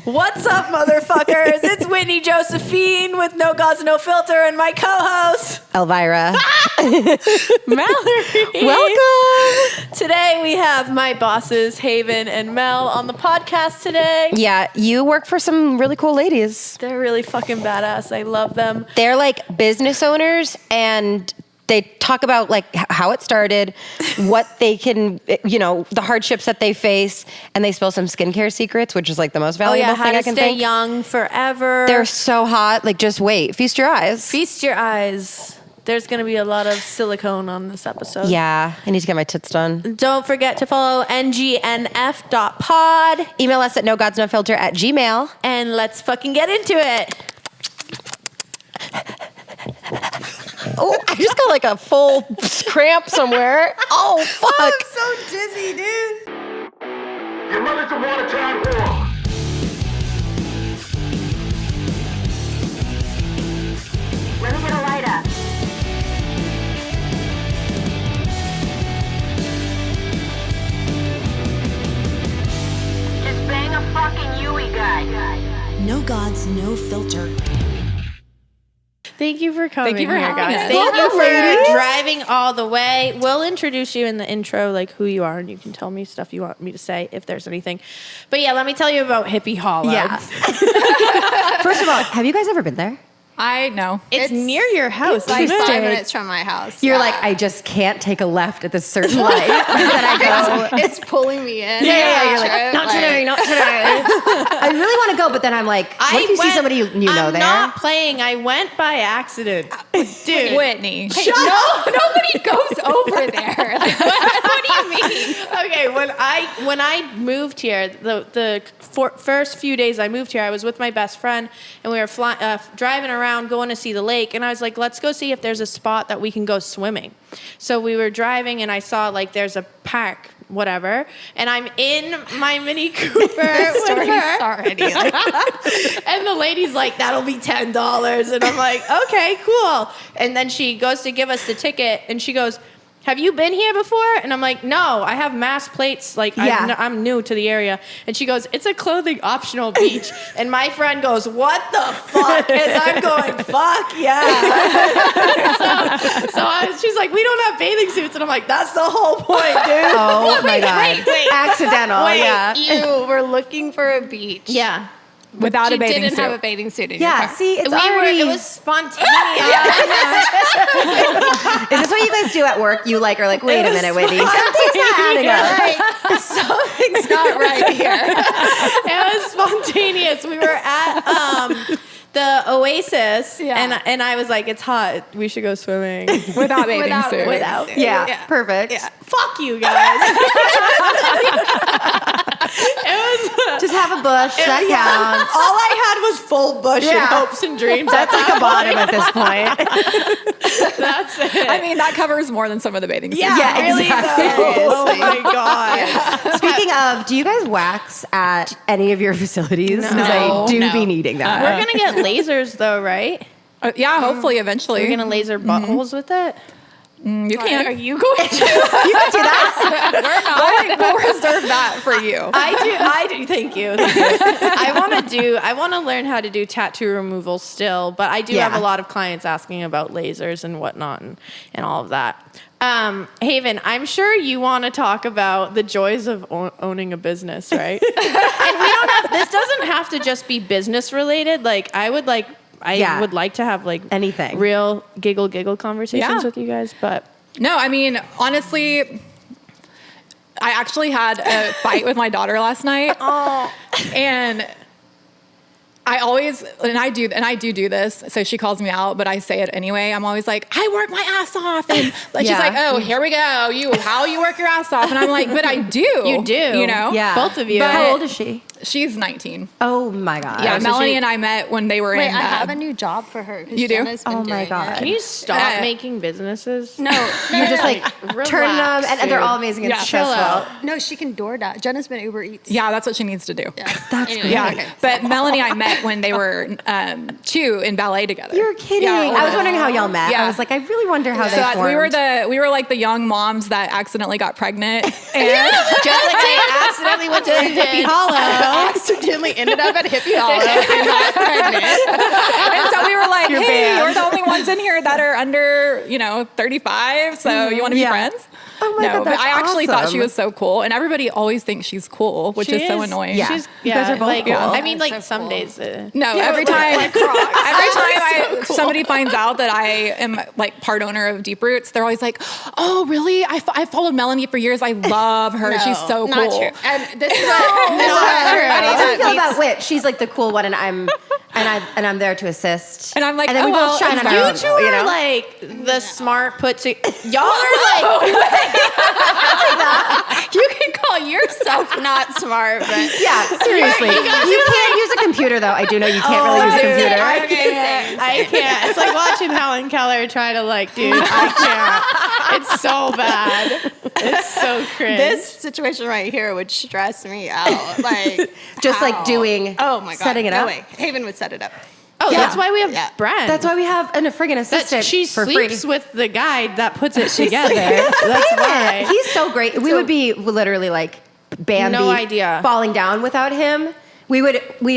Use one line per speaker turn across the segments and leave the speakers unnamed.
What's up, motherfuckers? It's Whitney Josephine with No Gods, No Filter, and my co-host,
Elvira.
Mallory.
Welcome.
Today we have my bosses, Haven and Mel, on the podcast today.
Yeah, you work for some really cool ladies.
They're really fucking badass. I love them.
They're like business owners, and they talk about like how it started, what they can, the hardships that they face, and they spill some skincare secrets, which is like the most valuable
how
thing
to
I can
stay
think.
young forever.
They're so hot. Like, just wait. Feast your eyes.
Feast your eyes. There's going to be a lot of silicone on this episode.
Yeah, I need to get my tits done.
Don't forget to follow ngnf.pod.
Email us at nogodsnofilter@gmail.
And let's fucking get into it.
Oh, I just got like a full cramp somewhere. Oh, fuck.
I'm so dizzy, dude.
Your mother's a watertown whore.
Let me get a lighter. Just bang a fucking Yui guy.
No Gods, No Filter.
Thank you for coming.
Thank you for
here,
having
guys.
us.
Thank you
Welcome,
for
ladies.
driving all the way. We'll introduce you in the intro, like who you are, and you can tell me stuff you want me to say if there's anything. But yeah, let me tell you about Hippie Hollow.
Yeah. First of all, have you guys ever been there?
I know.
It's near your house.
It's like
isn't it?
5 minutes from my house.
You're
yeah.
like, I just can't take a left at this certain light. And then I go,
It's pulling me in.
yeah. You're like,
Trip,
not today, not today. I really want to go, but then I'm like, what if you see somebody you know
I'm
there?
not playing. I went by accident. Dude.
Whitney.
Nobody goes over there. Like, what do you mean?
Okay, when I moved here, the first few days I moved here, I was with my best friend, and we were driving around going to see the lake, and I was like, let's go see if there's a spot that we can go swimming. So we were driving, and I saw like there's a park, whatever, and I'm in my Mini Cooper with her.
Already.
And the lady's like, that'll be $10. And I'm like, okay, cool. And then she goes to give us the ticket, and she goes, have you been here before? And I'm like, no, I have mass plates. Like,
Yeah.
I'm new to the area. And she goes, it's a clothing optional beach. And my friend goes, what the fuck? And I'm going, fuck yeah. She's like, we don't have bathing suits. And I'm like, that's the whole point, dude.
Oh my God.
wait.
Accidental, yeah.
You were looking for a beach.
Yeah.
Without
You
a bathing
didn't
suit.
have a bathing suit in your
Yeah,
car.
see, it's already...
It was spontaneous.
Is this what you guys do at work? You like are like, wait a minute, Whitney. Something's not adding up.
Something's not right here. It was spontaneous. We were at the Oasis, and I was like, it's hot. We should go swimming.
Without bathing suit.
Without.
Yeah, perfect.
Yeah. Fuck you guys.
Just have a bush. That counts.
All I had was full bush and
Yeah.
hopes and dreams.
That's like a bottom at this point.
That's it.
I mean, that covers more than some of the bathing suits.
yeah, really
exactly.
though. Oh my god.
Speaking of, do you guys wax at any of your facilities? Because I do be needing that.
We're gonna get lasers though, right?
Yeah, hopefully, eventually.
We're gonna laser buttholes with it.
You can.
Are you going to?
You can do that.
We'll reserve that for you.
I do. Thank you. I want to learn how to do tattoo removal still, but I do
Yeah.
have a lot of clients asking about lasers and whatnot and all of that. Haven, I'm sure you want to talk about the joys of owning a business, right? And this doesn't have to just be business related. Like I would like to have like
Anything.
real giggle conversations
Yeah.
with you guys, but
No, I mean, honestly, I actually had a fight with my daughter last night.
oh,
And I do this. So she calls me out, but I say it anyway. I'm always like, I work my ass off. And like, she's
Yeah.
like, oh, here we go. How you work your ass off. And I'm like, but I do.
you do,
You know?
Yeah.
both of you.
But-
How old is she?
She's 19.
Oh my God.
Yeah,
so
Melanie
she-
and I met when they were
Wait,
in.
I have a new job for her. 'cause
You do?
Jenna's been
Oh my
doing
God.
it.
Can you stop making businesses?
No,
You're just like
Relax,
turning them, and they're
dude.
all amazing and
Yeah.
Chill
successful.
out.
no, she can DoorDash. Jenna's been Uber Eats.
Yeah, that's what she needs to do.
Yeah.
That's
Anyway,
great.
Yeah,
okay.
but Melanie I met when they were 2 in ballet together.
You're kidding.
Yeah,
I was wondering how y'all met.
Yeah.
I was like, I really wonder how
So
they formed.
we were like the young moms that accidentally got pregnant. And
Just like I accidentally went to Hippie Hollow.
accidentally ended up at Hippie Hollow and got pregnant.
and so we were like,
Your
hey,
band.
we're the only ones in here that are under, 35. So you want to be
Yeah.
friends?
Oh my
no,
God,
but
that's
I actually thought
awesome.
she was so cool. And everybody always thinks she's cool, which
She
is so
is.
annoying.
Yeah.
She's,
You guys are both
like,
cool.
I mean, like
So
some
cool.
days.
No, every time somebody finds out that I am like part owner of Deep Roots, they're always like, "Oh, really? I followed Melanie for years. I love her. She's so cool."
Not true. And this is what everybody
That's how I
that
feel
meets-
about Whit. She's like the cool one, and I'm there to assist.
And I'm like,
and then
oh,
we
well,
both shine on our
You
own.
two are like the smart y'all are like
You can call yourself not smart, but
Yeah, seriously. You can't use a computer, though. I do know you can't really use a computer.
I can't. It's like watching Helen Keller try to dude, I can't. It's so bad. It's so cringe.
this situation right here would stress me out. Like
Just
how?
like doing,
Oh my god,
setting it
no
up.
way. Haven would set it up.
that's why we have
Yeah.
Brent.
That's why we have a friggin' assistant
that she
for
sleeps
free.
with the guy that puts it together. That's why.
He's so great. We would be literally like Bambi,
No idea.
falling down without him. We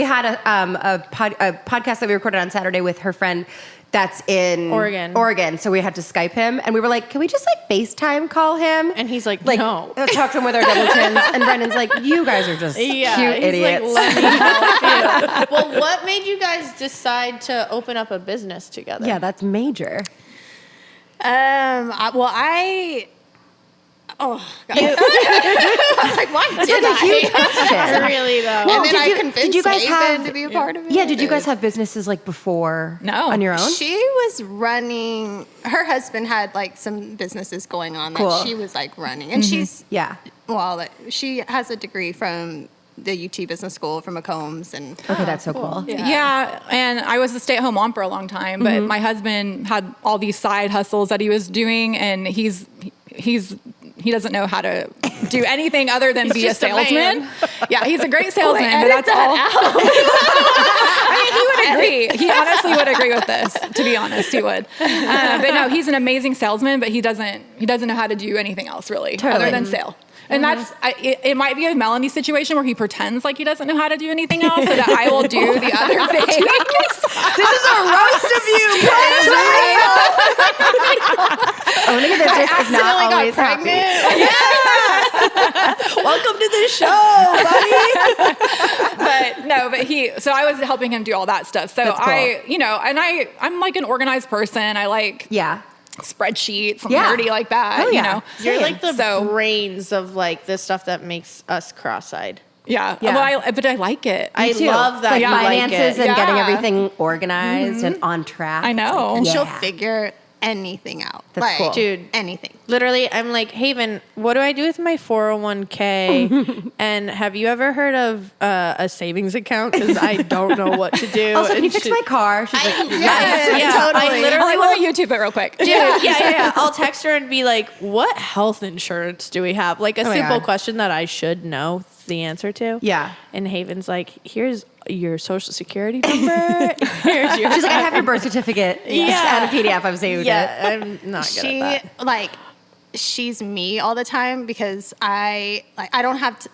had a podcast that we recorded on Saturday with her friend that's in
Oregon.
So we had to Skype him, and we were like, "Can we just FaceTime call him?"
And he's like,
like
no.
talk to him with our double chins. And Brendan's like, "You guys are just cute
he's
idiots."
like, let me help you. Well, what made you guys decide to open up a business together?
Yeah, that's major.
Oh, God. I was like, why did
That's a huge
I?
question.
Really though.
And then
did
I
you-
convinced
did you guys
Haven
have-
to be a part of it.
Yeah, did you guys have businesses before?
No.
On your own?
She was running. Her husband had some businesses going on
Cool.
that she was running, and she's
Yeah.
she has a degree from the UT Business School from McCombs, and
Okay, that's so cool.
Yeah, and I was a stay-at-home mom for a long time, but my husband had all these side hustles that he was doing, and he doesn't know how to do anything other than be a
just a
salesman.
man.
Yeah, he's a great salesman, but that's all. I mean, he would agree. He honestly would agree with this. To be honest, he would. But no, he's an amazing salesman, but he doesn't know how to do anything else really other than sale. And it might be a Melanie situation where he pretends like he doesn't know how to do anything else, so that I will do the other thing.
This is a roast of you. Owning a business is not always happy.
Welcome to the show, buddy.
So I was helping him do all that stuff. So
That's cool.
I'm like an organized person. I like
Yeah.
spreadsheets. I'm
Yeah.
nerdy like that.
Hell yeah.
You know.
You're like the
So-
brains of the stuff that makes us cross-eyed.
Yeah.
Yeah.
Well, but I like it.
I
too.
love that
Like
you
finances
like it.
and getting
Yeah.
everything organized and on track.
I know.
and
Yeah.
she'll figure anything out.
That's cool.
Dude.
anything.
Literally, I'm like, Haven, what do I do with my 401k? And have you ever heard of a savings account? Because I don't know what to do.
Also, can
And
you fix my car? She's like,
Yeah, I literally
Let me YouTube it real quick.
Dude, yeah. I'll text her and be like, what health insurance do we have? Like a
my
simple
God.
question that I should know the answer to.
Yeah.
And Haven's like, here's your social security number. Here's your.
She's like, I have your birth certificate.
Yeah.
And a PDF. I've saved it.
Yeah, I'm not good
She
at that.
she's me all the time because I don't have to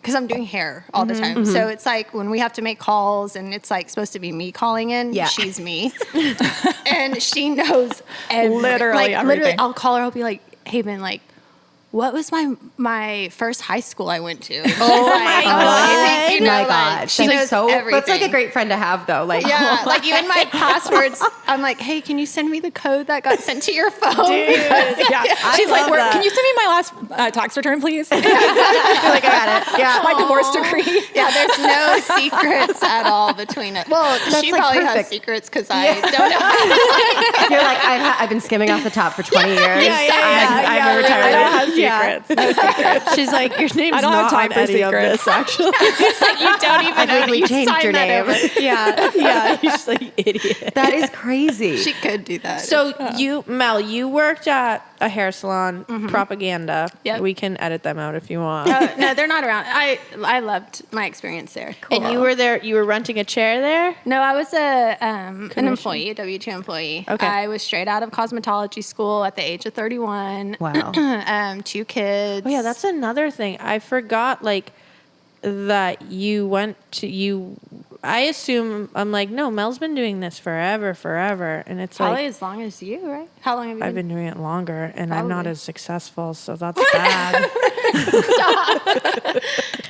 because I'm doing hair all the time. So it's like when we have to make calls and it's supposed to be me calling in,
Yeah.
she's me. And she knows everything.
Literally everything.
I'll call her, I'll be like, Haven, what was my first high school I went to? And she's
Oh my God.
Haven,
My God. much.
She
That's
knows
That's like a
everything.
great friend to have, though. Like,
Yeah, like even my passwords. I'm like, hey, can you send me the code that got sent to your phone?
Yeah. She's like,
love that.
can you send me my last tax return, please?
like I got it. Yeah.
My divorce decree.
Yeah, there's no secrets at all between it. Well, she
like,
probably has
perfect.
secrets because I don't know.
You're like, I've been skimming off the top for 20 years.
Yeah,
I'm a retired.
I don't have secrets. No secrets.
She's like, your name's
I don't have
not
time
on
for
any of
secrets.
this, actually.
It's like you don't even know that
legally
you
changed
signed
your
that
name.
over.
yeah. You're just like, idiot.
That is crazy.
She could do that.
So Mel, you worked at a hair salon, propaganda.
Yep.
We can edit them out if you want.
No, they're not around. I loved my experience there.
And you were there, you were renting a chair there?
No, I was an employee, a W-2 employee.
Okay.
I was straight out of cosmetology school at the age of 31.
Wow.
2 kids.
Oh yeah, that's another thing. I forgot like that you went to I assume I'm like, no, Mel's been doing this forever. And it's
probably
like
as long as you, right? How long have you
I've been doing it longer and I'm not
Probably.
as successful, so that's bad.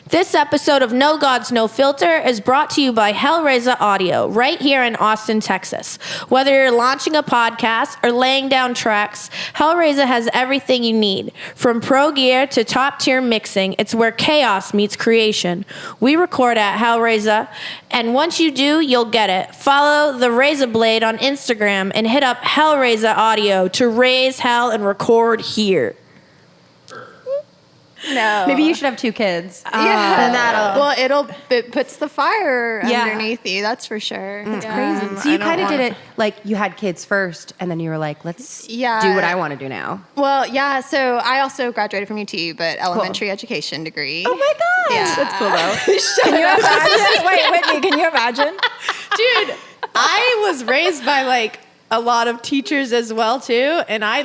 This episode of No Gods, No Filter is brought to you by Hellraiser Audio, right here in Austin, Texas. Whether you're launching a podcast or laying down tracks, Hellraiser has everything you need. From pro gear to top tier mixing, it's where chaos meets creation. We record at Hellraiser, and once you do, you'll get it. Follow the Razor Blade on Instagram and hit up Hellraiser Audio to raise hell and record here.
No.
Maybe you should have 2 kids.
Yeah.
Then that'll.
Well, it puts the fire
Yeah.
underneath you. That's for sure.
It's
Yeah.
crazy. So you
I don't
kind of did
want-
it like you had kids first, and then you were like, let's
Yeah.
do what I want to do now.
Well, yeah. So I also graduated from UT, but elementary education degree.
Oh my God.
Yeah.
That's cool though.
Can you imagine? Wait, Whitney, can you imagine?
Dude, I was raised by like a lot of teachers as well too, and I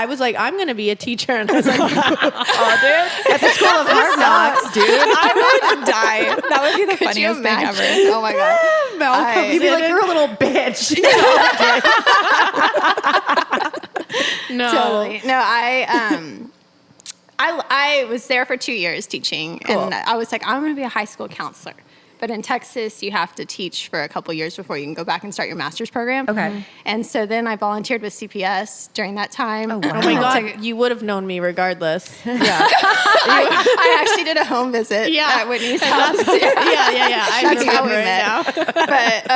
was like, I'm gonna be a teacher, and I was like, oh, dude,
At the School of Hard Knocks, dude.
I would die. That would be the
Could you
funniest thing ever.
imagine? Oh my god.
Mel comes
You'd be
in
like,
and-
you're a little bitch.
no,
Totally. No, I was there for 2 years teaching, and I was like, I'm going to be a high school counselor. But in Texas, you have to teach for a couple years before you can go back and start your master's program.
Okay.
And so then I volunteered with CPS during that time.
Oh, wow.
Oh my God, you would have known me regardless. Yeah,
I actually did a home visit
Yeah.
at Whitney's house.
yeah. I
That's how
remember
we
it
met.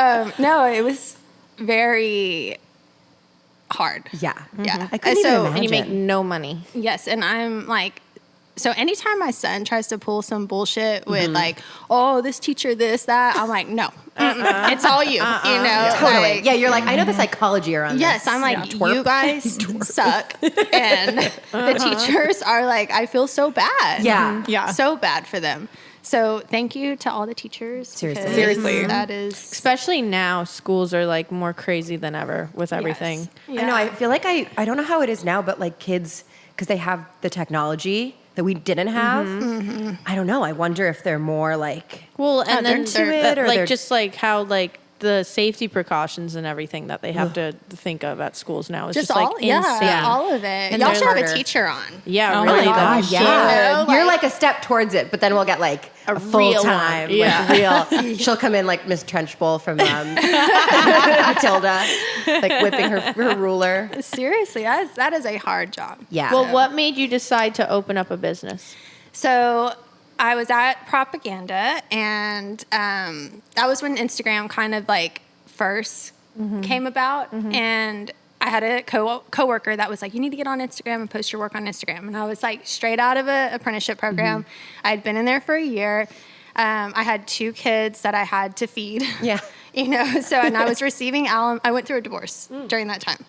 now.
But no, it was very hard.
Yeah.
Yeah.
I couldn't
So-
even
And you make
imagine.
no money.
Yes, and I'm like, so anytime my son tries to pull some bullshit with like, oh, this teacher, this, that, I'm like, no, it's all you, you know?
Totally.
Like,
Yeah, you're like, I know the psychology around
yes,
this.
I'm like,
Twerp.
you guys suck, and the teachers are like, I feel so bad.
Yeah.
Yeah.
So bad for them. So thank you to all the teachers.
Seriously.
because
Seriously.
That is.
Especially now, schools are like more crazy than ever with everything.
Yes.
I know. I feel like I don't know how it is now, but like kids, because they have the technology that we didn't have. I don't know. I wonder if they're more like,
Well, and
they're
then
into
it, or they're-
like just like how like the safety precautions and everything that they have to think of at schools now is just,
Just all,
like insane.
yeah, all of it.
And
Y'all
they're
should have a
harder.
teacher on.
Yeah,
Oh my
really.
God,
though.
yeah,
You know,
you're
like-
like a step towards it, but then we'll get like a
real
full
one.
time,
Yeah.
like real. She'll come in like Miss Trenchbull from Matilda, like whipping her ruler.
Seriously, that is a hard job.
Yeah.
Well, what made you decide to open up a business?
So I was at propaganda, and that was when Instagram kind of like first came about, and I had a coworker that was like, you need to get on Instagram and post your work on Instagram. And I was like straight out of an apprenticeship program. I had been in there for a year. I had 2 kids that I had to feed.
Yeah.
You know, so, and I was receiving I went through a divorce during that time.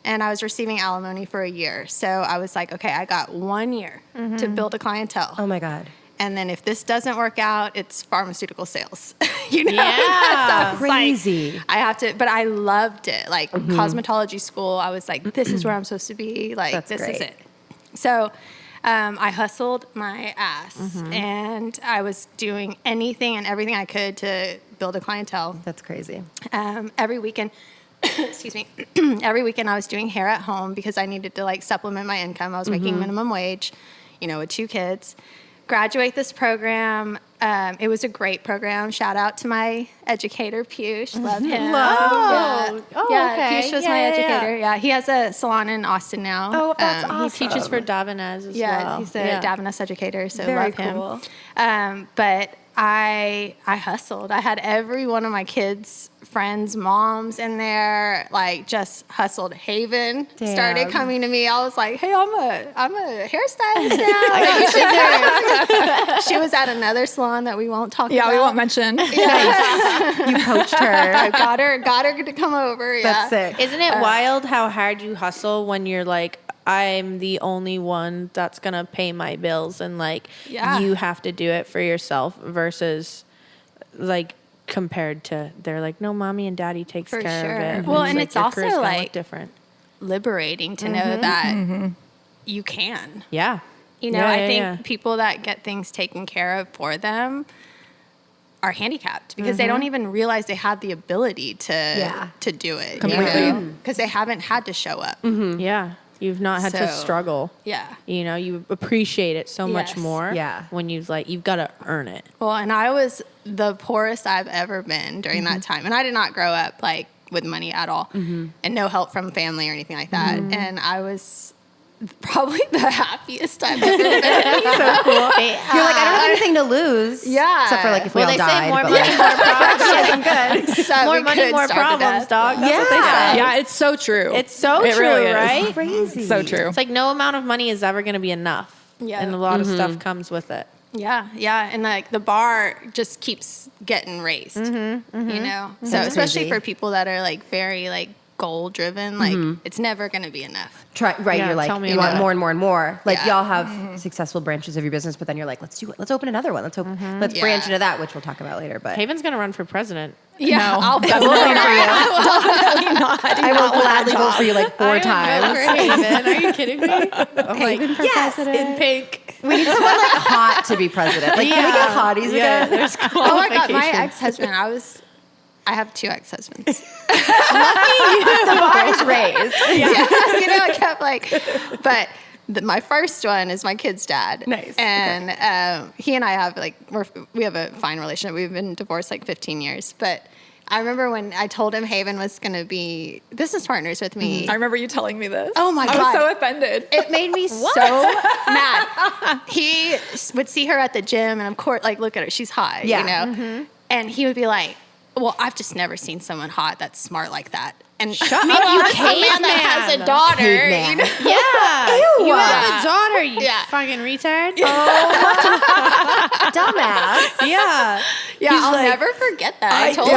And I was receiving alimony for a year. So I was like, okay, I got 1 year to build a clientele.
Oh my God.
And then if this doesn't work out, it's pharmaceutical sales. You know?
Yeah.
So I was like,
Crazy.
I have to, but I loved it. Like cosmetology school, I was like, this is where I'm supposed to be. Like,
That's
this is
great.
it. So I hustled my ass, and I was doing anything and everything I could to build a clientele.
That's crazy.
Every weekend, excuse me, every weekend I was doing hair at home because I needed to like supplement my income. I was making minimum wage, you know, with 2 kids. Graduate this program, it was a great program. Shout out to my educator, Piyush. Love him.
Oh,
Yeah,
okay.
Piyush was
Yeah,
my
yeah, yeah.
educator. Yeah, he has a salon in Austin now.
Oh, that's
He
awesome.
teaches for Davanaz as
Yeah,
well.
he's a Davanus educator, so
Very
love him.
cool.
But I hustled. I had every one of my kids' friends' moms in there, like just hustled. Haven started
Damn.
coming to me. I was like, "Hey, I'm a hairstylist now." She was at another salon that we won't talk about.
Yeah, we won't mention.
You coached her.
I got her to come over. Yeah.
That's sick.
Isn't it wild how hard you hustle when you're like, I'm the only one that's gonna pay my bills, and like
Yeah.
you have to do it for yourself versus like compared to they're like, no, mommy and daddy takes
For
care
sure.
of it.
Well,
it's
and
like
it's
your
also,
career's gonna look
like-
different.
Liberating to know that you can.
Yeah.
You know,
Yeah,
I
yeah,
think
yeah.
people that get things taken care of for them are handicapped because they don't even realize they have the ability to do it.
Completely.
Because they haven't had to show up.
Yeah. You've not had to
So-
struggle.
Yeah.
You know, you appreciate it so much
Yes.
more.
Yeah.
When you've got to earn it.
Well, and I was the poorest I've ever been during that time. And I did not grow up like with money at all and no help from family or anything like that. And I was probably the happiest I've ever been.
So cool. You're like, I don't have anything to lose.
Yeah.
Except for like if we
Well,
all
they
died.
say more
but,
money,
like,
more problems.
I'm good.
So
More
we
money,
could
more
starve to
problems,
death.
dog. That's what they
Yeah.
say.
Yeah, it's so true.
It's so
It
true,
really is.
right?
Crazy.
So true.
It's like no amount of money is ever going to be enough.
Yeah.
And a lot of stuff comes with it.
Yeah, yeah, and like the bar just keeps getting raised, you know. So especially
crazy.
for people that are like very like goal driven, like it's never going to be enough.
Right,
Yeah,
you're like,
tell me
you want
about it.
more and more and more. Like,
Yeah.
y'all have successful branches of your business, but then you're like, let's do it. Let's open another one. Let's
Yeah.
branch into that, which we'll talk about later. But
Haven's going to run for president.
Yeah,
No,
I'll
I will vote for you.
Definitely not.
I will gladly vote for you like 4 times.
Haven. Are you kidding me? I'm like,
Yes,
in pink.
we need someone like hot to be president. Like, can we get hotties
Yeah,
again?
there's
Oh my god, my
qualifications.
ex-husband. I have 2 ex-husbands.
The bar is raised.
You know, I kept like, but my first one is my kid's dad.
Nice.
And he and I have like, we have a fine relationship. We've been divorced like 15 years. But I remember when I told him Haven was going to be business partners with me.
I remember you telling me this.
Oh my
I
God.
was so offended.
It made me so mad. He would see her at the gym, and of course, like, look at her, she's hot,
Yeah.
you know? And he would be like, well, I've just never seen someone hot that's smart like that. And
Shut
I mean,
up,
you as a man
caveman.
that has a daughter,
Caveman.
you know?
Yeah. You have a daughter, you
Yeah.
fucking retard.
Dumbass.
Yeah.
Yeah, I'll never forget that. I told you.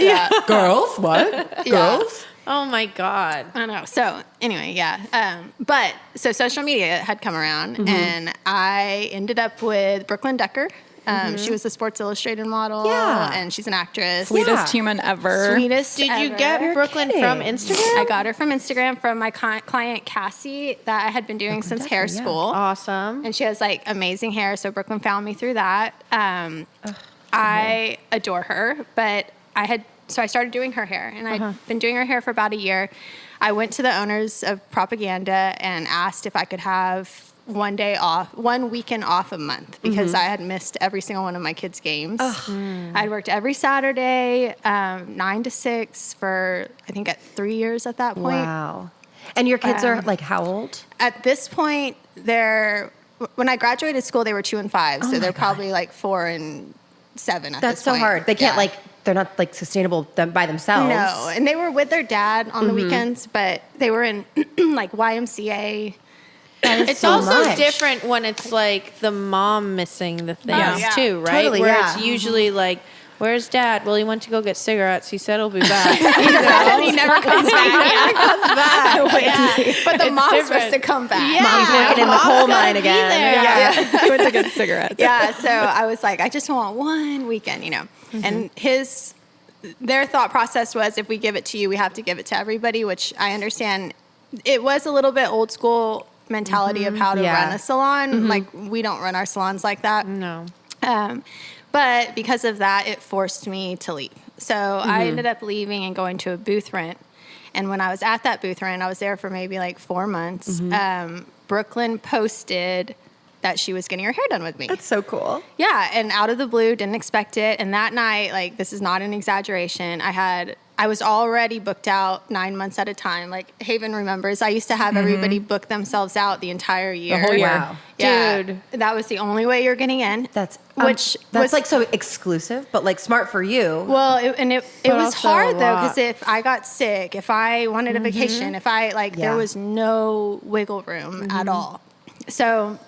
Yeah. Girls, what? Girls?
Oh my God.
I know. So anyway, yeah. But so social media had come around, and I ended up with Brooklyn Decker. She was a Sports Illustrated model,
Yeah.
and she's an actress.
Sweetest human ever.
Sweetest
Did you
ever.
get Brooklyn from
kidding.
Instagram?
I got her from Instagram from my client Cassie that I had been doing since hair
Decker, yeah.
school.
Awesome.
And she has like amazing hair, so Brooklyn found me through that. I adore her, but I started doing her hair, and I'd been doing her hair for about a year. I went to the owners of Propaganda and asked if I could have one weekend off a month because I had missed every single one of my kids' games. I'd worked every Saturday, 9 to 6 for I think at 3 years at that point.
Wow. And your kids are like how old?
At this point, when I graduated school, they were 2 and 5, so they're probably like 4 and 7 at
That's
this
so
point.
hard. They can't
Yeah.
they're not like sustainable by themselves.
No, and they were with their dad on the weekends, but they were in like YMCA.
It's
so
also
much.
different when it's like the mom missing the things
Yeah.
too, right?
Totally,
Where
yeah.
it's usually like, where's dad? Well, he went to go get cigarettes. He said he'll be back.
And he never comes back. But the mom's
different.
supposed to come back.
Mom's working in the
Mom's
coal
gotta
mine
be
again.
there.
Yeah.
He went to get cigarettes.
Yeah, so I was like, I just want one weekend, you know. And their thought process was, if we give it to you, we have to give it to everybody, which I understand. It was a little bit old school mentality of how to
Yeah.
run a salon. Like, we don't run our salons like that.
No.
But because of that, it forced me to leave. So I ended up leaving and going to a booth rent. And when I was at that booth rent, I was there for maybe like 4 months. Brooklyn posted that she was getting her hair done with me.
That's so cool.
Yeah, and out of the blue, didn't expect it. And that night, like, this is not an exaggeration, I was already booked out 9 months at a time. Like, Haven remembers, I used to have everybody book themselves out the entire year.
The whole year.
Wow.
Yeah,
Dude.
that was the only way you're getting in.
That's
Which
that's
was
like so exclusive, but like smart for you.
well, it
But
was
also
hard
a
though,
lot.
because if I got sick, if I wanted a vacation, if I like,
Yeah.
there was no wiggle room at all. So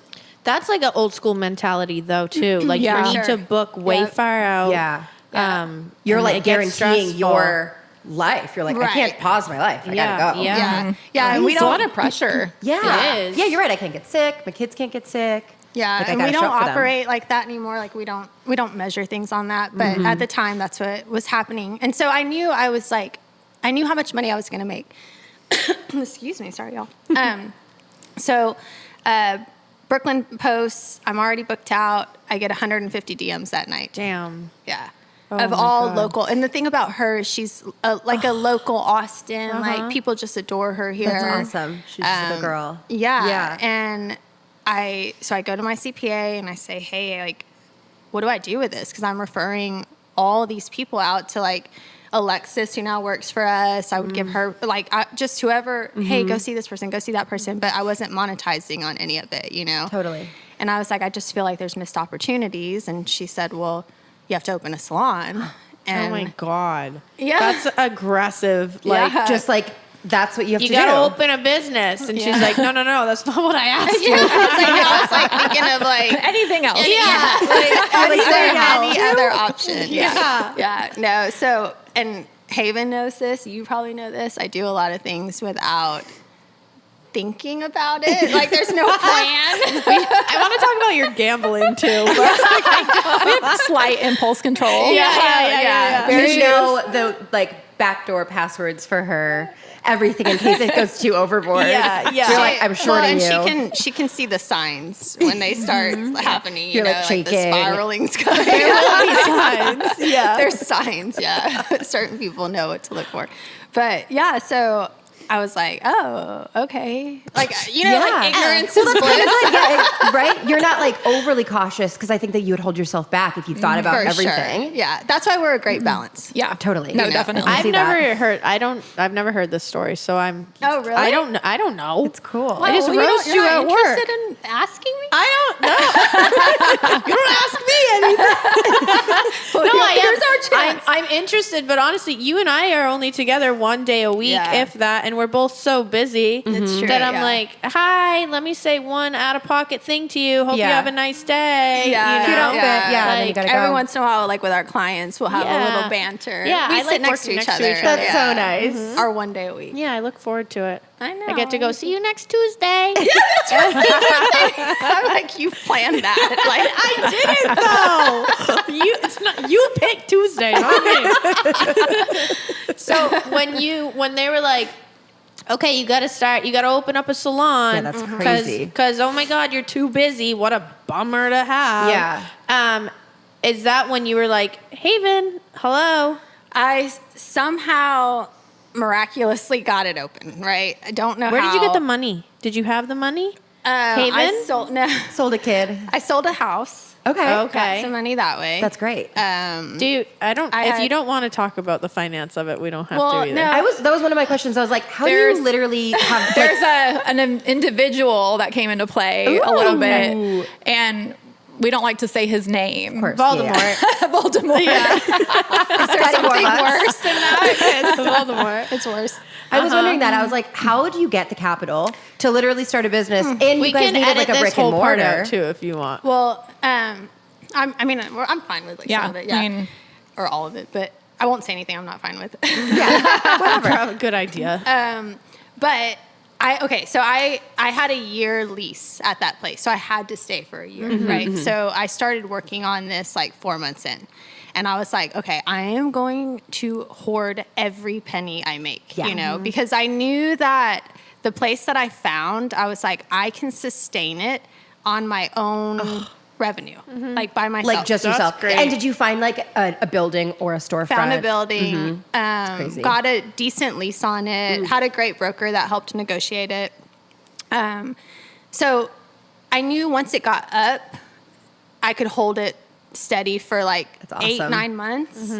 That's like an old school mentality though too. Like
Yeah.
you need
Sure.
to book way
Yep.
far out.
Yeah.
and
You're
it
like
gets
guaranteeing
stressful.
your life. You're like, I can't
Right.
pause my life. I
Yeah,
gotta go.
yeah.
yeah, and we
It's a lot
don't
of pressure.
Yeah.
It is.
Yeah, you're right. I can't get sick. My kids can't get sick.
Yeah,
Like, I
and
gotta
we
show
don't
up for them.
operate like that anymore. Like we don't measure things on that. But at the time, that's what was happening. And so I knew how much money I was going to make. Excuse me, sorry y'all. So Brooklyn posts. I'm already booked out. I get 150 DMs that night.
Damn.
Yeah.
Oh
Of
my
all
God.
local. And the thing about her is she's like a local Austin. Like people just adore her here.
That's awesome. She's just a good girl.
Yeah.
Yeah.
And I go to my CPA and I say, hey, like, what do I do with this? Because I'm referring all these people out to like Alexis, who now works for us. I would give her like just whoever, hey, go see this person, go see that person. But I wasn't monetizing on any of it, you know?
Totally.
And I was like, I just feel like there's missed opportunities. And she said, well, you have to open a salon. And
Oh my God.
Yeah.
That's aggressive. Like
Yeah.
Just like that's what you have
you
to
gotta
do.
open a business. And she's like, no, that's not what I asked you.
I was like thinking of like,
Anything else?
Yeah.
is there
else?
any other option?
Yeah.
Yeah. No. So, and Haven knows this. You probably know this. I do a lot of things without thinking about it. Like, there's no plan.
I want to talk about your gambling too.
We have slight impulse control.
Yeah.
You know the like backdoor passwords for her, everything in case it goes too overboard.
Yeah.
You're like, I'm shorting
well,
you.
and she can see the signs when they start happening. You
You're,
know,
like,
like the
shaking.
spiraling's coming.
Yeah.
There's signs, yeah. Certain people know what to look for. But yeah, so I was like, oh, okay. Like, you know, like ignorance is bliss.
Right? You're not like overly cautious because I think that you would hold yourself back if you thought about
For
everything.
Sure. Yeah, that's why we're a great balance.
Yeah.
Totally.
No,
You know.
definitely.
I
I've
see
never
that.
heard. I've never heard this story. So I'm.
Oh, really?
I don't know.
It's cool.
I just
Well,
roast
you're
you
not
at work.
interested in asking me?
I don't know. You don't ask me anything. No,
Here's our chance.
I'm interested, but honestly, you and I are only together one day a week,
Yeah.
if that, and we're both so busy
That's true,
that I'm
yeah.
like, hi, let me say one out of pocket thing to you. Hope you
Yeah.
have a nice day.
Yeah.
You
Cute
know?
outfit. Yeah. and then you
Like,
gotta
Every
go.
once in a while, like with our clients, we'll have a
Yeah.
little banter.
Yeah,
we
I
sit
like
next to
working
each
next to
other.
each other.
That's so nice.
Our one day a week.
Yeah, I look forward to it.
I know.
I get to go see you next Tuesday.
I'm like, you planned that. Like,
I didn't though. It's not you picked Tuesday, not me. So when they were like, okay, you got to open up a salon.
Yeah, that's crazy.
Because oh my God, you're too busy. What a bummer to have.
Yeah.
Is that when you were like, Haven, hello?
I somehow miraculously got it open, right? I don't know
Where
how.
did you get the money? Did you have the money? Haven?
Sold a kid.
I sold a house.
Okay.
Okay.
Got some money that way.
That's great.
Dude,
I
if
had-
you don't want to talk about the finance of it, we don't have
Well,
to either.
no.
That was one of my questions. I was like, how do
There's-
you literally have like,
There's an individual that came into play a little bit, and we don't like to say his name.
course.
Voldemort.
Voldemort.
Is there something worse than that?
Voldemort.
It's worse.
I was wondering that. I was like, how do you get the capital to literally start a business? And
We
you guys
can
needed
edit
like a
this
brick
whole
and
part
mortar.
out too if you want.
Well, I'm fine with like
Yeah,
some of it. Yeah.
I mean-
or all of it, but I won't say anything I'm not fine with.
Whatever. Good idea.
But so I had a year lease at that place. So I had to stay for a year, right? So I started working on this like 4 months in. And I was like, okay, I am going to hoard every penny I make,
Yeah.
you know, because I knew that the place that I found, I was like, I can sustain it on my own revenue, like by myself.
Like just
That's
yourself.
great.
And did you find like a building or a storefront?
Found a building,
crazy.
got a decent lease on it, had a great broker that helped negotiate it. So I knew once it got up, I could hold it steady for like
That's
8,
awesome.
9 months.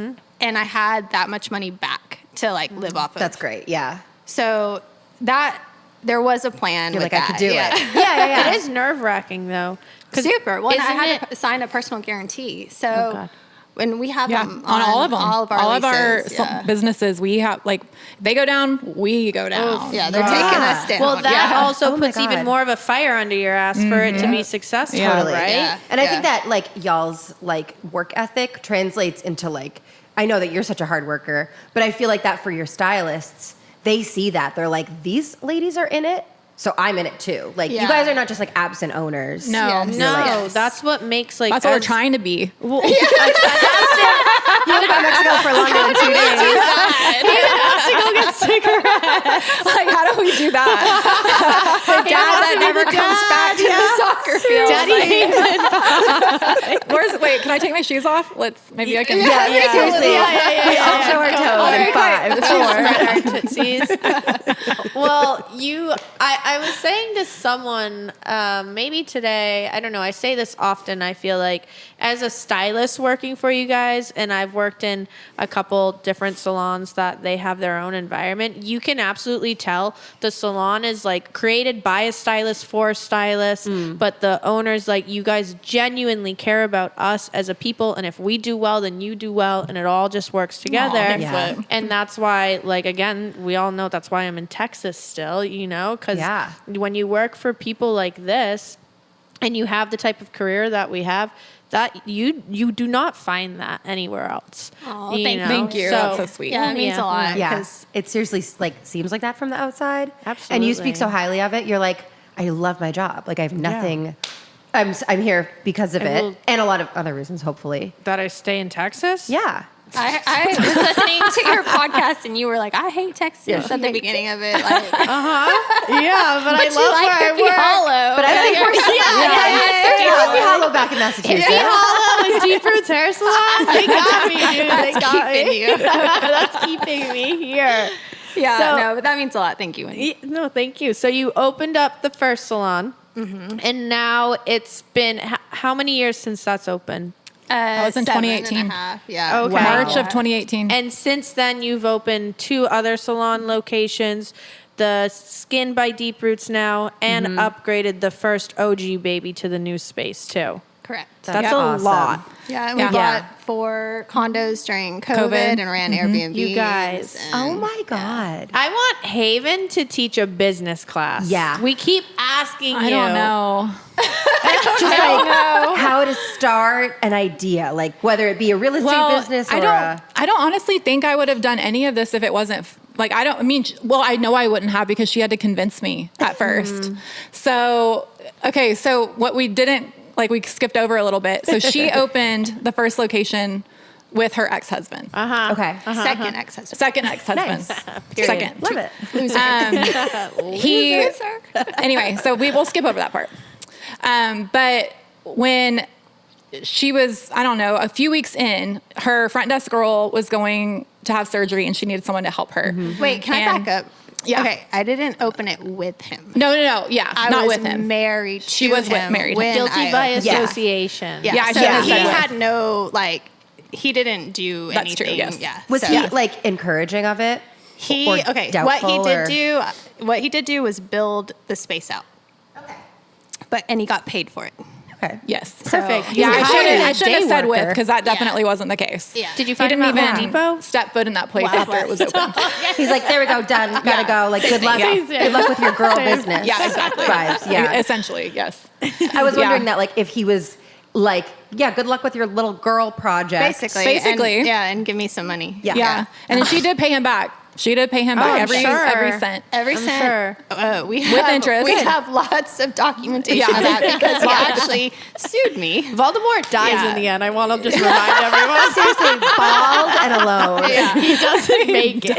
And I had that much money back to like live off of.
That's great. Yeah.
So that there was a plan.
You're
with
like, I could
that.
do it. Yeah.
It is nerve wracking though. 'Cause
Super. Well, I
isn't
had
it-
to sign a personal guarantee. So
God.
when we have
Yeah,
them
on all of them,
all of our leases,
businesses, we have like they go down, we go down.
yeah, they're taking us down.
Well, that
yeah.
also
Oh my
puts even
God.
more of a fire under your ass for it to be successful,
Yeah.
right?
Yeah.
And I think that like y'all's like work ethic translates into like, I know that you're such a hard worker, but I feel like that for your stylists, they see that. They're like, these ladies are in it, so I'm in it too. Like you
Yeah.
guys are not just like absent owners.
No.
Yes.
No,
Yes.
that's what makes like
That's what we're
as-
trying to be.
Well,
You want to go to Mexico for longer than 2 days.
Like, how do we do that? The dad that never comes back to the soccer field. Wait, can I take my shoes off? Maybe I can.
Yeah, seriously. We all show our toes in 5, 4.
well, I was saying to someone, maybe today, I don't know, I say this often, I feel like, as a stylist working for you guys, and I've worked in a couple different salons that they have their own environment, you can absolutely tell the salon is like created by a stylist for a stylist, but the owners, like, you guys genuinely care about us as a people, and if we do well, then you do well, and it all just works together.
thanks,
Yeah.
Whit.
And that's why, like, again, we all know that's why I'm in Texas still, you know, because
Yeah.
when you work for people like this and you have the type of career that we have, that you do not find that anywhere else.
Oh,
you
thank
know?
Thank you. That's so sweet.
Yeah, it means
Yeah.
a lot.
Yeah,
'cause-
it seriously like seems like that from the outside.
Absolutely.
And you speak so highly of it. You're like, I love my job. Like I have nothing. I'm here because of
I
it,
will-
and a lot of other reasons, hopefully.
That I stay in Texas?
Yeah.
I was listening to your podcast and you were like, I hate Texas at the beginning of it. Like,
Yeah, but I
you
love
like
where I
Hippie
work.
But
Hollow.
I think we're
yeah.
Happy Hollow back in Massachusetts.
Hollow and Deep Roots Hair Salon? They got me, dude. They got
keeping
me.
you.
That's keeping me here.
Yeah,
So-
no, but that means a lot. Thank you, Whitney.
No, thank you. So you opened up the first salon, and now it's been how many years since that's open?
That was in 2018.
Yeah.
Okay.
March
Wow.
of 2018.
And since then, you've opened 2 other salon locations, the Skin by Deep Roots now, and upgraded the first OG baby to the new space too.
Correct.
That's
Yeah.
a
Awesome.
lot.
Yeah, and we
Yeah.
bought 4 condos during COVID and ran Airbnb.
You guys.
Oh my God.
I want Haven to teach a business class.
Yeah.
We keep asking
I
you.
don't know.
Just like how to start an idea, like whether it be a real estate business or
I don't honestly think I would have done any of this if it wasn't like I know I wouldn't have because she had to convince me at first. So, okay, so what we didn't we skipped over a little bit. So she opened the first location with her ex-husband.
okay.
Second ex-husband.
Second ex-husband. Second.
Love it.
He anyway, so we will skip over that part. But when she was, I don't know, a few weeks in, her front desk girl was going to have surgery and she needed someone to help her.
Wait, can I
And-
back up?
Yeah.
Okay, I didn't open it with him.
No, yeah,
I
not
was
with him.
married to
She was
him
married.
when
Guilty
I
by
opened.
association.
Yeah,
Yeah, I
so
shouldn't have
he
said with.
had no, he didn't do
That's true,
anything.
yes.
Yeah.
Was
so
he like encouraging of it?
He
or
okay.
doubtful,
What he did do was build the space out.
Okay.
And he got paid for it.
Okay.
Yes.
Perfect.
Yeah,
You
I
hired
should
a
have
day
said with
worker.
because that definitely wasn't the case.
Yeah.
Did you
He
find
didn't
him at
even
Home Depot?
step foot in that place after it was open.
He's like, there we go, done. Gotta go. Like, good luck.
Yeah.
Good luck with your girl business.
Yeah, exactly.
Vibes. Yeah.
Essentially, yes.
I was wondering
Yeah.
that, like, if he was like, yeah, good luck with your little girl project.
Basically.
and give me some money.
Yeah.
Yeah. And then she did pay him back. She did pay him back
I'm
every
sure.
cent.
Every
I'm
cent.
sure.
We
With
have,
interest.
We have lots of documentation
Yeah.
of that because he actually sued me.
Voldemort dies
Yeah.
in the end. I want to just remind everyone.
Seriously, bald and alone.
He doesn't make it.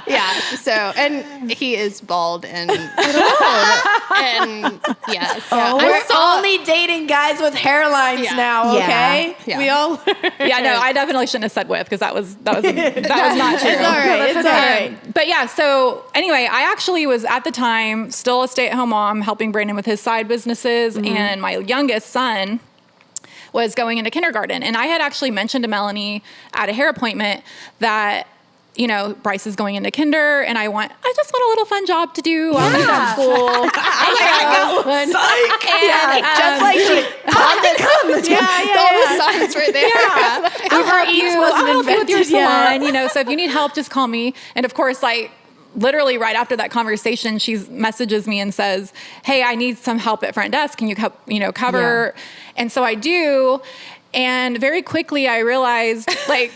Yeah. So, and he is bald and and yeah. So
We're only dating guys with hairlines
Yeah.
now, okay?
Yeah.
We all
Yeah, no, I definitely shouldn't have said with because that was my not true.
It's all right. It's all right.
But yeah, so anyway, I actually was at the time still a stay-at-home mom, helping Brandon with his side businesses, and my youngest son was going into kindergarten. And I had actually mentioned to Melanie at a hair appointment that, you know, Bryce is going into kinder, and I just want a little fun job to do while he's at school.
I got one.
And,
Just like
All the signs right there.
I'll help
Eats
you.
wasn't
I'll help you with your
invented yet.
salon, you know, so if you need help, just call me. And of course, like, literally right after that conversation, she messages me and says, hey, I need some help at front desk. Can you, cover?
Yeah.
And so I do. And very quickly I realized, like,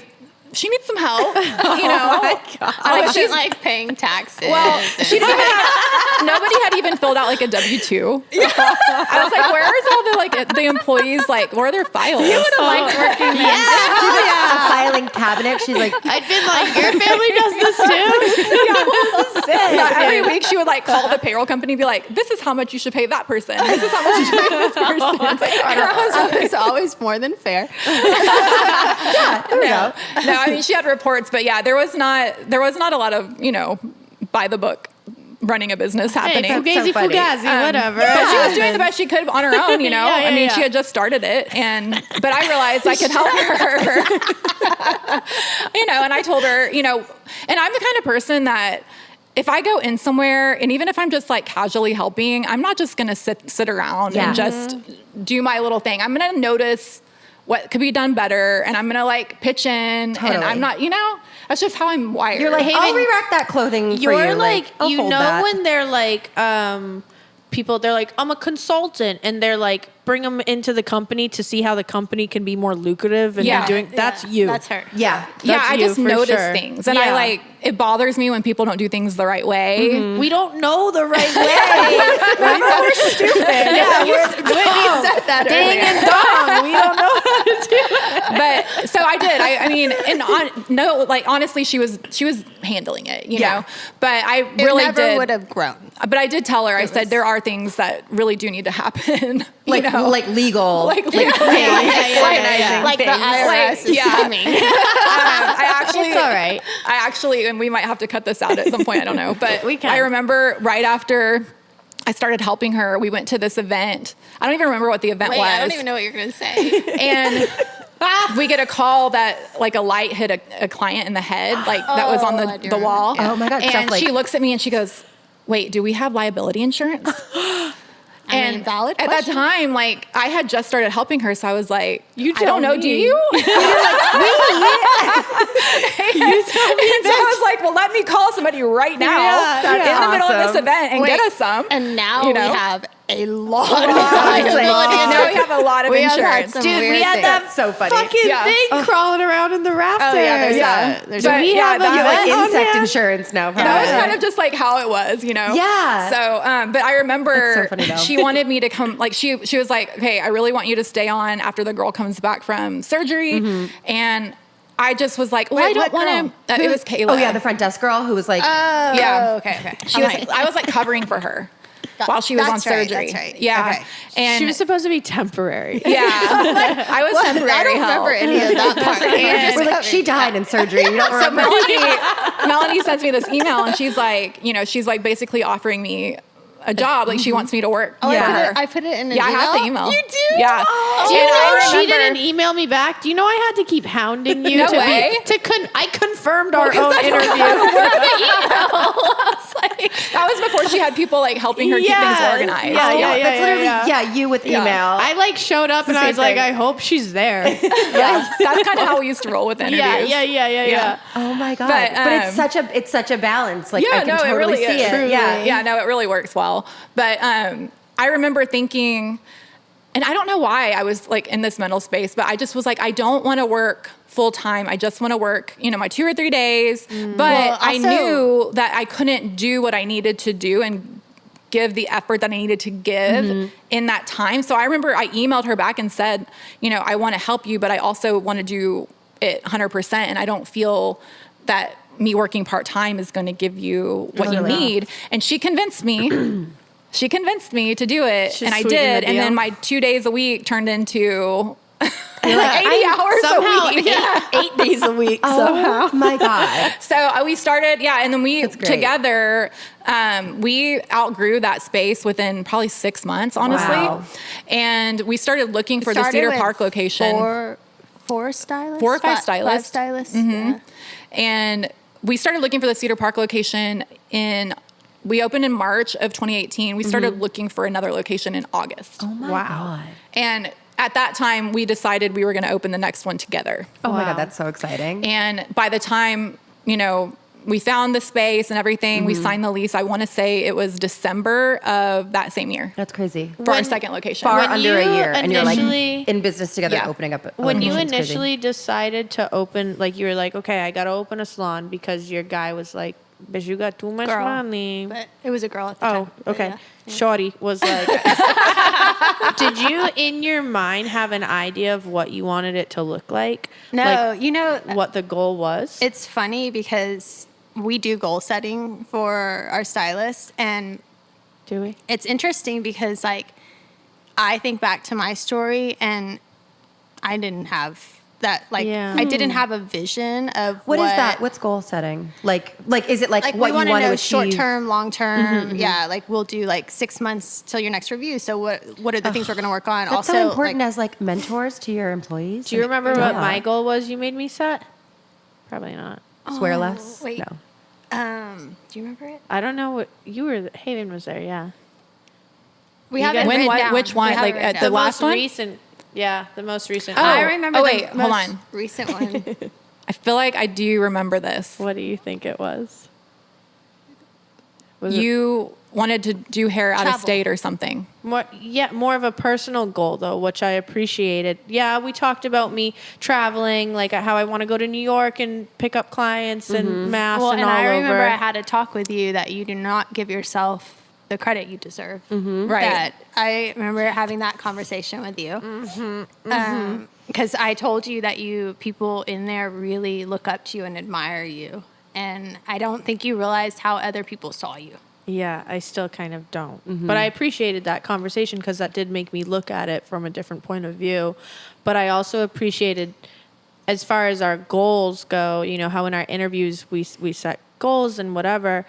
she needs some help, you know.
I wasn't like paying taxes.
Well, she didn't even, nobody had even filled out like a W-2. I was like, where's all the employees, like, where are their files? You would have liked working
She's like a filing cabinet. She's like,
I've been like, your family does this too.
Yeah, every week she would like call the payroll company and be like, this is how much you should pay that person. This is how much you should pay this person.
It's always more than fair.
there we go.
No, I mean, she had reports, but yeah, there was not a lot of, you know, by the book running a business happening.
Hey, Fugazi,
so funny.
Fugazi, whatever.
But she was doing the best she could on her own, you know.
Yeah,
I mean,
yeah.
she had just started it, but I realized I could help her. You know, and I told her, you know, and I'm the kind of person that if I go in somewhere, and even if I'm just like casually helping, I'm not just gonna sit around and just do my little thing. I'm gonna notice what could be done better, and I'm gonna like pitch in, and I'm not, you know, that's just how I'm wired.
You're like,
Hey,
I'll
man,
re-rack that clothing for
You're
you.
like,
I'll
you
fold
know,
that.
when they're like, people, they're like, I'm a consultant, and they're like, bring them into the company to see how the company can be more lucrative, and
Yeah.
you're doing, that's you.
That's her.
Yeah.
yeah,
that's
I
you
just
for
notice
sure.
things, and
Yeah.
I like, it bothers me when people don't do things the right way.
We don't know the right way. We're stupid. Yeah,
Whitney said that
ding
earlier.
and dong. We don't know how to do it.
But so I did. I mean, and like honestly, she was handling it, you know. But I
It
really
never
did.
would have grown.
But I did tell her. I said there are things that really do need to happen.
like,
you know?
like legal.
Like legal.
organizing
Like the
things.
IRS is coming.
I actually,
It's all right.
I actually, and we might have to cut this out at some point. I don't know. But
We can.
I remember right after I started helping her, we went to this event. I don't even remember what the event
Wait,
was.
I don't even know what you're going to say.
And we get a call that like a light hit a client in the head, like that was on
I do
the wall.
remember. Oh my God,
And
stuff like-
she looks at me and she goes, wait, do we have liability insurance?
I mean, valid
at
question.
that time, like I had just started helping her, so I was like,
You
I don't
tell
know, do
me.
you? And so I was like, well, let me call somebody right now
Yeah,
in the middle of this
awesome.
event and
Wait,
get us some.
And now
you know?
we have a lot of
liability
Now we have a lot of
We have had
insurance.
some
Dude, we
weird
had
things.
that
That's so funny.
fucking
Yeah.
thing crawling around in the rafters.
there's
Yeah.
there's
Do
But
we
yeah,
have a
that
You have
vet
like
on
insect
hand?
insurance now.
That was
probably.
kind of just like how it was, you know?
Yeah.
So, but I remember
That's so funny, though.
she wanted me to come, like she was like, okay, I really want you to stay on after the girl comes back from surgery. And I just was like, well,
Wait,
I don't
what
want to, it was Kayla.
Oh yeah, the front desk girl who was like,
Yeah.
okay.
I was like covering for her while she was on
That's right,
surgery.
that's right.
Yeah.
Okay.
And
She was supposed to be temporary.
yeah, I was temporary
I don't
help.
remember any of that part.
And-
we're like, she died in surgery. You don't
So
remember?
Melanie sends me this email and she's like, you know, she's like basically offering me a job. Like she wants me to work for her.
I put it in an
Yeah, I
email.
have the email.
You do?
Yeah.
Do you
And
know
I
she
remember-
didn't email me back? Do you know I had to keep hounding you
No
to
way.
I confirmed our own interview.
That was before she had people like helping her keep things
Yes.
organized.
Yeah.
That's literally you with email.
I like showed up and I
same
was like,
thing.
I hope she's there.
Yeah. That's kind of how we used to roll with interviews.
Yeah.
Oh my god!
But,
it's such a balance. Like
Yeah,
I can
no, it
totally
really
see
is.
it.
Truly.
Yeah,
Yeah, no, it really works well. But I remember thinking, and I don't know why I was like in this mental space, but I just was like, I don't want to work full time. I just want to work, you know, my 2 or 3 days. But
Well,
I
also-
knew that I couldn't do what I needed to do and give the effort that I needed to give in that time. So I remember I emailed her back and said, you know, I want to help you, but I also want to do it 100%. And I don't feel that me working part-time is going to give you what you need. And she convinced me. She convinced me to do it,
She
and I
sweetened
did.
the
And then
deal.
my 2 days a week turned into
You're like,
80 hours
somehow
a week. Yeah.
8 days a week somehow.
oh my God.
So we started, and then we
That's great.
together, we outgrew that space within probably 6 months, honestly.
Wow.
And we started looking for the
Started
Cedar
with
Park location.
Four stylists?
4 or 5
Five
stylists.
stylists.
Mm-hmm.
Yeah.
And we started looking for the Cedar Park location we opened in March of 2018. We started looking for another location in August.
Oh my
Wow.
God.
And at that time, we decided we were going to open the next one together.
Oh my
Wow.
God, that's so exciting.
And by the time, we found the space and everything, we signed the lease. I want to say it was December of that same year
That's crazy.
for our second location.
Far
When
under a
you
year, and you're like
initially-
in business together,
Yeah.
opening up. a
When you
location. It's crazy.
initially decided to open, like you were like, okay, I got to open a salon because your guy was like, bitch, you got too much
Girl.
money.
But it was a girl at the
Oh,
time. but
okay.
yeah.
Shorty was like, did you in your mind have an idea of what you wanted it to look like?
No,
Like, what the goal was?
it's funny because we do goal setting for our stylists, and
Do we?
it's interesting because like I think back to my story, and I didn't have that. Like
Yeah.
I didn't have a vision of
What is that? What's goal setting? Like is it like
like
what
we
you
want to
want to
know
achieve?
short term, long term. Yeah, like we'll do like 6 months till your next review. So what are the things we're going to work on?
That's
also,
so important
like,
as like mentors to your employees.
Do you
Like,
remember what
yeah.
my goal was you made me set? Probably not.
Swear less?
wait.
No.
do you remember it?
I don't know what you were. Haven was there, yeah.
We
You
haven't
guys-
written
When,
down.
which
We
one?
haven't
Like
written
at
down.
the last
most
one?
recent. Yeah, the most recent.
Oh.
I remember.
Oh,
the
wait, hold
most
on.
Recent one.
I feel like I do remember this.
What do you think it was? Was it
You wanted to do hair out of
Travel.
state or something.
more of a personal goal though, which I appreciated. Yeah, we talked about me traveling, like how I want to go to New York and pick up clients and Mass
Well,
and
and
all
I remember
over.
I had a talk with you that you do not give yourself the credit you deserve.
Right.
That I remember having that conversation with you. Because I told you that people in there really look up to you and admire you. And I don't think you realized how other people saw you.
Yeah, I still kind of don't. But I appreciated that conversation because that did make me look at it from a different point of view. But I also appreciated, as far as our goals go, how in our interviews we set goals and whatever.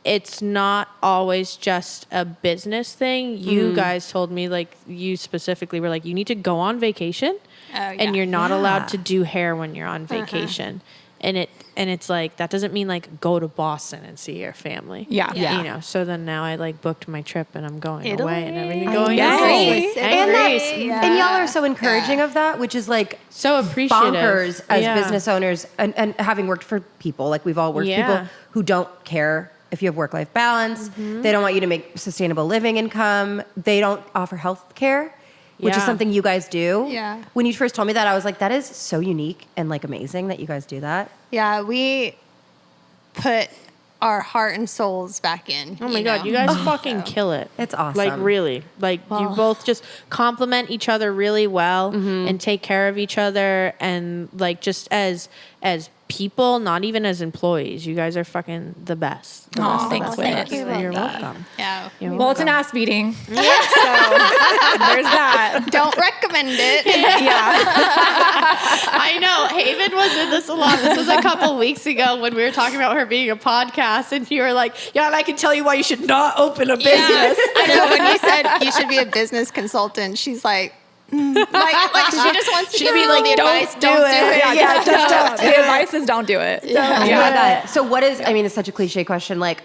It's not always just a business thing. You guys told me, like, you specifically were like, you need to go on vacation and
yeah.
you're not allowed to do hair when you're on vacation. And it's like, that doesn't mean like go to Boston and see your family.
Yeah.
Yeah.
So then now I like booked my trip and I'm going
Italy.
away and everything
I
going
know.
Greece.
Italy.
And
And,
Greece.
and y'all are so encouraging of that, which is like
So appreciative.
bonkers as
Yeah.
business owners and having worked for people, like we've all worked for
Yeah.
people who don't care if you have work-life balance. They don't want you to make sustainable living income. They don't offer health care, which is
Yeah.
something you guys do.
Yeah.
When you first told me that, I was like, that is so unique and like amazing that you guys do that.
Yeah, we put our heart and souls back in.
Oh my God, you guys fucking kill it.
It's awesome.
Like really. Like you both just complement each other really well and take care of each other and like just as people, not even as employees. You guys are fucking the best. The
Aw,
best, the
thanks,
best, the
Whitney.
best. You're welcome.
Yeah.
You're
Well, it's an
welcome.
ass beating. So there's that.
Don't recommend it.
I know. Haven was in this a lot. This was a couple weeks ago when we were talking about her being a podcast, and you were like, "Yeah, and I can tell you why you should not open a business."
I know when you said you should be a business consultant, she's like, like she just wants to
She'd
give
be
you
like,
the
"Don't
advice.
do
Don't
it."
do it.
Yeah, just don't. The advice is don't do it.
Oh my God. So what is, I mean, it's such a cliche question. Like,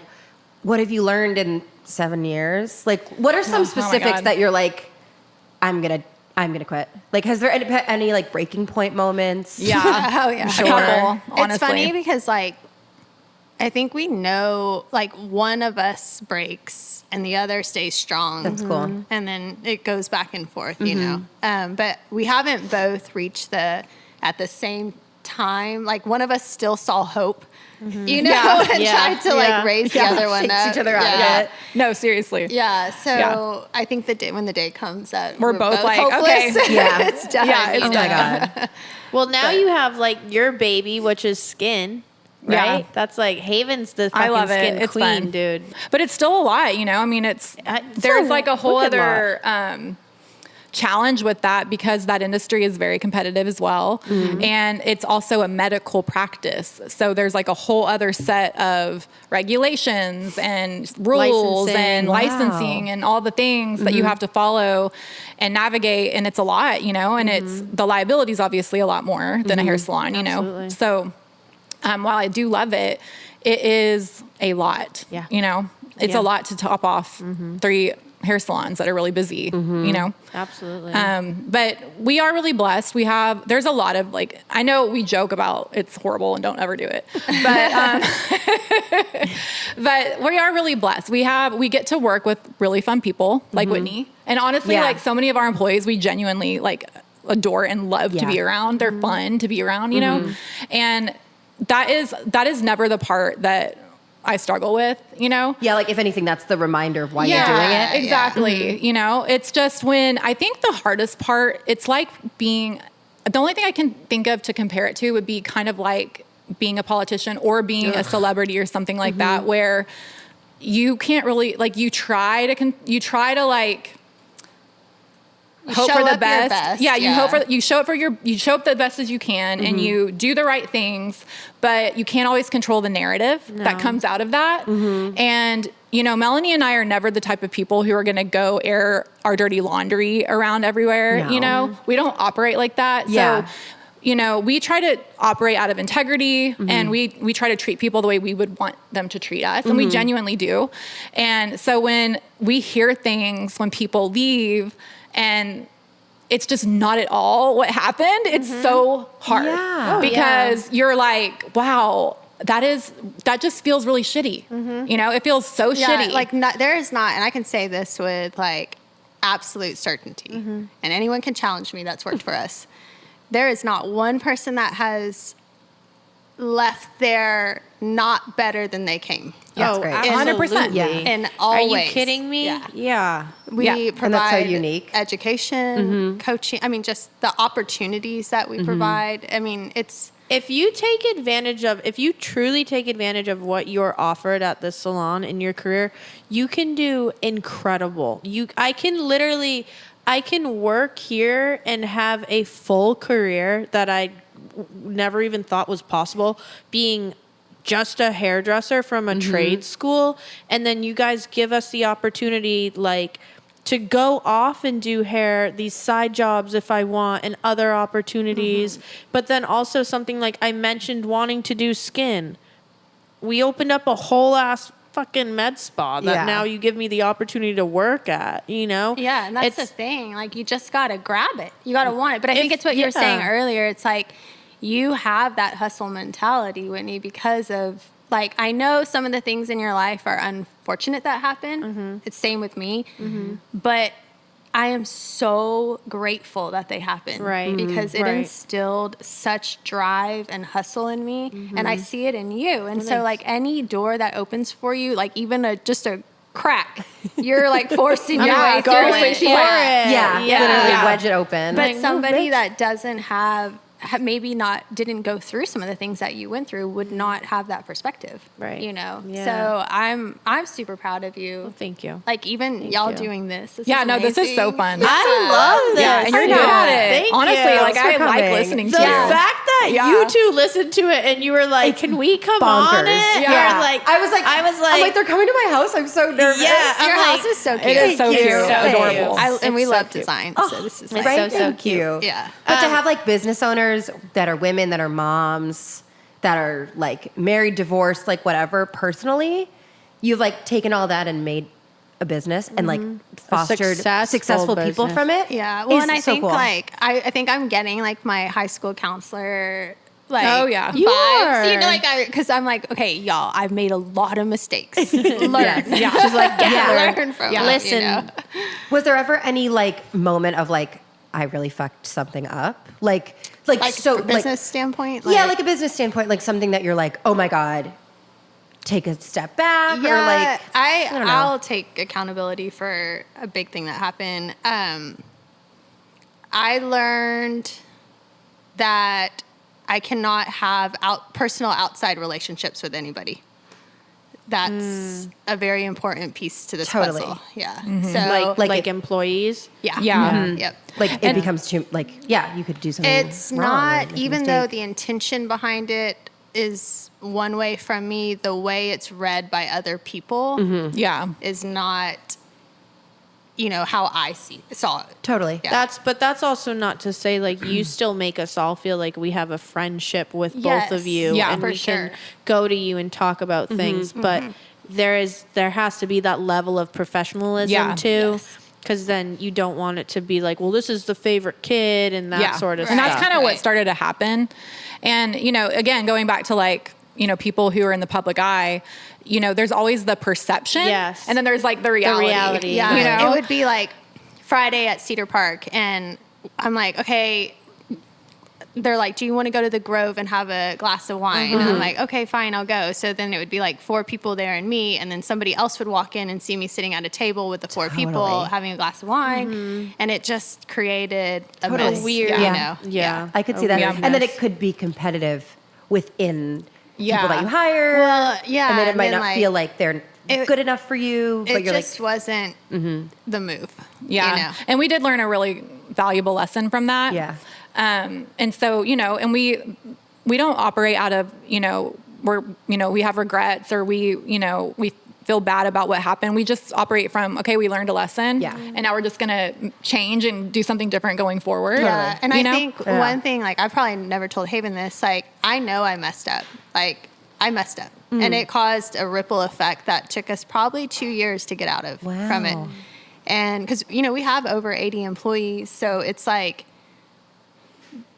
what have you learned in 7 years? Like, what are some
my
specifics
God.
that you're like, I'm going to quit? Like, has there any like breaking point moments?
Yeah.
Oh yeah.
A couple, honestly.
It's funny because like I think we know like one of us breaks and the other stays strong.
That's cool.
And then it goes back and forth, you know. But we haven't both reached at the same time. Like one of us still saw hope, you know, and tried to like raise the other one
Shakes
up.
each other out.
Yeah.
Yeah.
No, seriously.
Yeah, so
Yeah.
I think when the day comes that
We're both like,
hopeless,
okay.
Yeah.
it's done.
Yeah, it's
you
Oh my
know?
God.
Well, now you have like your baby, which is skin, right?
Yeah.
That's like Haven's the
I
fucking
love it.
skin
It's
queen,
fun.
dude.
But it's still a lot, you know? I mean, there's like a whole
wicked
other challenge with that because that industry is very competitive as well. And it's also a medical practice. So there's like a whole other set of regulations and rules and licensing and all the things that you have to follow and navigate. And it's a lot, you know, and it's the liability is obviously a lot more than a hair salon, you know? So while I do love it, it is a lot, you know, it's a lot to top off 3 hair salons that are really busy, you know?
Absolutely.
But we are really blessed. There's a lot of like, I know we joke about it's horrible and don't ever do it, but, but we are really blessed. We get to work with really fun people like Whittney. And honestly, like so many of our employees, we genuinely like adore and love to be around. They're fun to be around, you know? And that is never the part that I struggle with, you know?
Yeah, like if anything, that's the reminder of why you're doing it.
Exactly. You know, it's just when I think the hardest part, it's like the only thing I can think of to compare it to would be kind of like being a politician or being a celebrity or something like that, where you can't really, like, you try to like, hope for the best. Yeah, you show up the best as you can and you do the right things, but you can't always control the narrative that comes out of that. And you know, Melanie and I are never the type of people who are going to go air our dirty laundry around everywhere. You know, we don't operate like that. So, you know, we try to operate out of integrity and we try to treat people the way we would want them to treat us. And we genuinely do. And so when we hear things, when people leave, and it's just not at all what happened, it's so hard because you're like, wow, that just feels really shitty. You know, it feels so shitty.
Like there is not, and I can say this with like absolute certainty, and anyone can challenge me that's worked for us. There is not one person that has left there not better than they came.
That's great.
100%.
Yeah.
And always.
Are you kidding me?
Yeah.
We provide
And that's so unique.
education, coaching. I mean, just the opportunities that we provide. I mean, it's...
If you truly take advantage of what you're offered at the salon in your career, you can do incredible. I can work here and have a full career that I never even thought was possible, being just a hairdresser from a trade school. And then you guys give us the opportunity, like, to go off and do hair, these side jobs if I want, and other opportunities. But then also something like I mentioned, wanting to do skin. We opened up a whole ass fucking med spa that now you give me the opportunity to work at, you know?
Yeah, and that's the thing. Like, you just got to grab it. You got to want it. But I think it's what you were saying earlier. It's like, you have that hustle mentality, Whittney, because of, like, I know some of the things in your life are unfortunate that happen. It's same with me. But I am so grateful that they happened.
Right.
Because it instilled such drive and hustle in me. And I see it in you. And so, like, any door that opens for you, like, even just a crack, you're like forcing your way through it.
Yeah. Literally wedge it open.
But
Like,
somebody that doesn't didn't go through some of the things that you went through would not have that perspective.
Right.
You know?
Yeah.
So I'm super proud of you.
Well, thank you.
Like, even y'all doing this. This
Yeah,
is
no, this is so
amazing.
fun.
I love this.
Yeah, and you're
I
good
know.
at it.
Thank
Honestly,
you.
like,
Thanks
I
for
like
coming.
listening
The
to you.
fact that you two listened to it and you were like, "Can we come on
bonkers.
it?"
Yeah.
You're like,
I was like,
I'm like,
they're coming to my house. I'm so nervous.
Yeah,
Your
I'm
house
like,
is so cute.
It is so
Thank
cute.
you.
So
Thank
adorable.
you.
And we
It's so
love
cute.
design. So this is
It's
like,
Right?
so
Thank
cute.
you.
Yeah.
But to have like business owners that are women, that are moms, that are like married, divorced, like whatever, personally, you've like taken all that and made a business and like fostered successful people
business.
from it.
Yeah. Well,
is
and I
so
think
cool.
like, I think I'm getting like my high school counselor, like,
Oh, yeah.
vibes.
You are.
You know, like, because I'm like, okay, y'all, I've made a lot of mistakes. Learn.
Yeah.
she's like,
Learn from them,
listen.
you know?
Was there ever any like moment of like, I really fucked something up? Like so
from a business standpoint?
yeah, like a business standpoint, like something that you're like, oh my God, take a step back, or like I don't know.
I'll take accountability for a big thing that happened. I learned that I cannot have personal outside relationships with anybody. that's a very important piece to this
Totally.
puzzle. Yeah.
Mm-hmm.
So
Like employees.
yeah.
Yeah.
Yep.
Like it becomes too you could do something.
It's
wrong or
not,
make a
even though
mistake.
the intention behind it is one way from me, the way it's read by other people
Yeah.
is not, how I saw it.
Totally.
Yeah.
That's also not to say like you still make us all feel like we have a friendship with both of
Yes.
you,
Yeah,
and
for
we
sure.
can go to you and talk about things. But there has to be that level of professionalism
Yeah.
too,
Yes.
because then you don't want it to be like, well, this is the favorite kid and that sort of
and
stuff.
that's kind of what
Right.
started to happen. And, again, going back to like, people who are in the public eye, there's always the perception.
Yes.
And then there's like the reality.
reality.
Yeah. It would be like Friday at Cedar Park, and I'm like, okay. They're like, do you want to go to the Grove and have a glass of wine? And I'm like, okay, fine, I'll go. So then it would be like 4 people there and me, and then somebody else would walk in and see me sitting at a table with the 4 people
Totally.
having a glass of wine, and it just created a
Totally.
mess,
Weird.
Yeah.
Yeah.
I could see that.
Yeah.
And then it could be competitive within
Yeah.
people that you hire.
Well, yeah,
And then it
and
might
then,
not
like,
feel like they're
it-
good enough for you. But
It
you're
just wasn't the move.
Yeah. And we did learn a really valuable lesson from that.
Yeah.
And so, and we don't operate out of, we have regrets or we feel bad about what happened. We just operate from, okay, we learned a lesson.
Yeah.
And now we're just going to change and do something different going forward.
Yeah, and I
You know?
think one thing, like, I probably never told Haven this, like, I know I messed up. Like, I messed up. And it caused a ripple effect that took us probably 2 years to get out of from it.
Wow.
And because, we have over 80 employees, so it's like,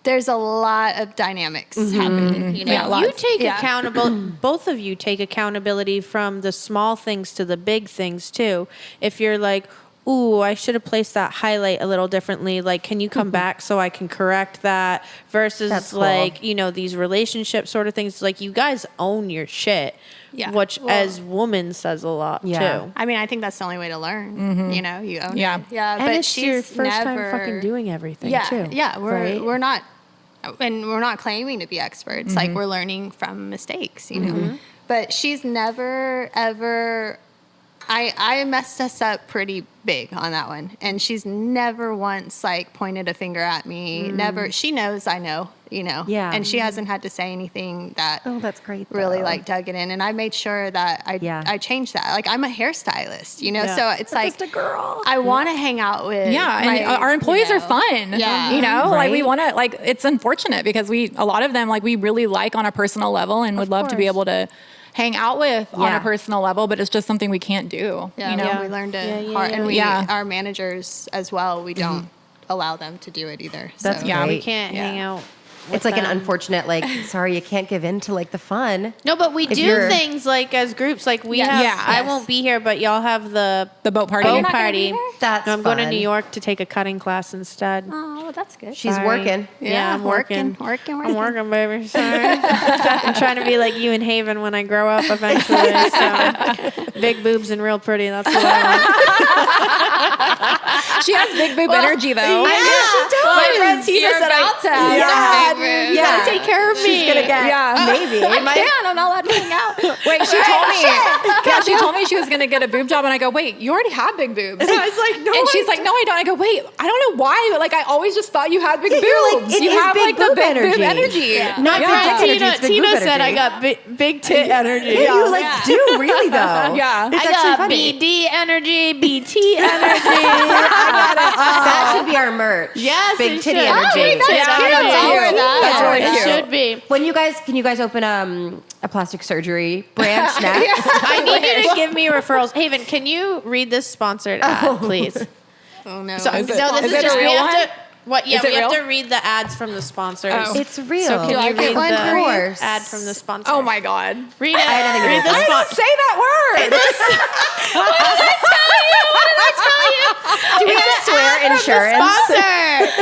there's a lot of dynamics happening.
Yeah,
You take
Yeah.
accountable. Both of you take accountability from the small things to the big things too. If you're like, "Ooh, I should have placed that highlight a little differently," like, can you come back so I can correct that? Versus
That's cool.
like, these relationship sort of things. Like, you guys own your shit,
Yeah.
which
Well-
as women says a lot
Yeah.
too.
I mean, I think that's the only way to learn. You own
Yeah.
it. Yeah,
And
but
it's
she's
your first
never,
time fucking doing everything
yeah,
too.
Yeah,
right?
we're not, and we're not claiming to be experts. Like, we're learning from mistakes, But she's never ever. I messed us up pretty big on that one, and she's never once like pointed a finger at me. Never. She knows I know,
Yeah.
and she hasn't had to say anything that.
Oh, that's great,
Really
though.
like dug it in, and I made sure that I changed that. Like, I'm a hairstylist,
Yeah.
so it's like
just a girl.
I want to hang out with.
Yeah, and
my,
our employees are fun.
Yeah.
Like we
Right?
want to, like, it's unfortunate because a lot of them, like, we really like on a personal level and would love to be
course.
able to hang out with on
Yeah.
a personal level, but it's just something we can't do.
Yeah, we learned it hard, and
Yeah.
our managers as well. We don't allow them to do it either.
That's
so.
Yeah,
we
great.
can't hang out.
It's like an unfortunate, sorry, you can't give in to the fun.
No, but we
If
do
you're-
things like as groups. Like we
Yes.
have.
Yeah.
I
Yes.
won't be here, but y'all have the
boat party.
boat
You're not
gonna
party.
be there?
That's
No, I'm going to
fun.
New York to take a cutting class instead.
Oh, well, that's good.
She's
Sorry.
working.
Yeah, I'm working.
working.
I'm working, baby. Sorry. I'm trying to be like you in Haven when I grow up eventually. So big boobs and real pretty. That's what I want.
She has big boob energy, though.
My friend Tina said about to.
Yeah.
Take care of me.
She's gonna get maybe.
I'm not allowed to hang out.
Wait, she told me. Yeah, she told me she was going to get a boob job, and I go, wait, you already have big boobs.
I was like, no.
And she's like, no, I don't. I go, wait, I don't know why, but I always just thought you had big boobs.
you're like, it
you
is
have
big
the
boob
big boob
energy.
energy.
Not
My
big
friend
dick energy, it's big
Tina
boob
said I
energy.
got big tit energy.
Yeah, you do really though.
Yeah.
It's
I
actually
got
funny.
BD energy, BT energy.
That should be our merch.
Yes,
Big
it
titty
should.
energy.
Oh, wait, that's
Yeah,
cute.
that's all we're that.
That's really
It
cute.
should be.
When can you guys open a plastic surgery brand, Snatched?
I need you to give me referrals. Haven, can you read this sponsored ad, please?
Oh no.
So,
Is it-
no, this
is
is
it a
just we
real
have
one?
to. What? Yeah,
Is it
we have
real?
to read the ads from the sponsors.
Oh.
It's real.
So can
I
you
get
read
one
the
for you?
course.
ad from the sponsor?
Oh my God.
Read it.
had nothing to do
Read
with
the
this.
sponsor.
Say that word.
Do we have to swear insurance?
Sponsor.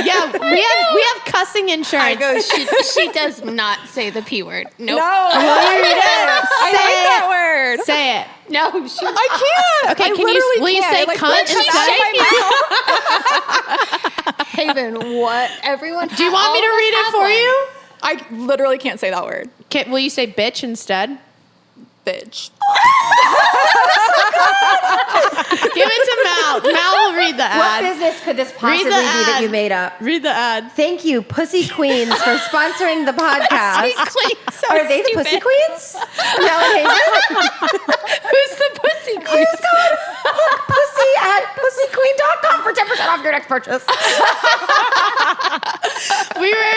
Yeah, we have cussing insurance.
I go. She does not say the P word. Nope.
No. I hate that word.
Say it.
No.
I can't.
Okay,
I
can you?
literally
Will you
can't.
say
Like,
cunt
let's just
instead?
shut my mouth.
Haven, what? Everyone.
Do you want me to read it for you?
I literally can't say that word.
Will you say bitch instead?
Bitch.
Give it to Mal. Mal will read the
What
ad.
business could this possibly be
ad.
that you made up?
Read the ad.
Thank you, Pussy Queens, for sponsoring the podcast.
So
Are they the Pussy Queens? Mel and Haven?
Who's the pussy queen?
Use code pussy at pussyqueen.com for 10% off your next purchase.
We were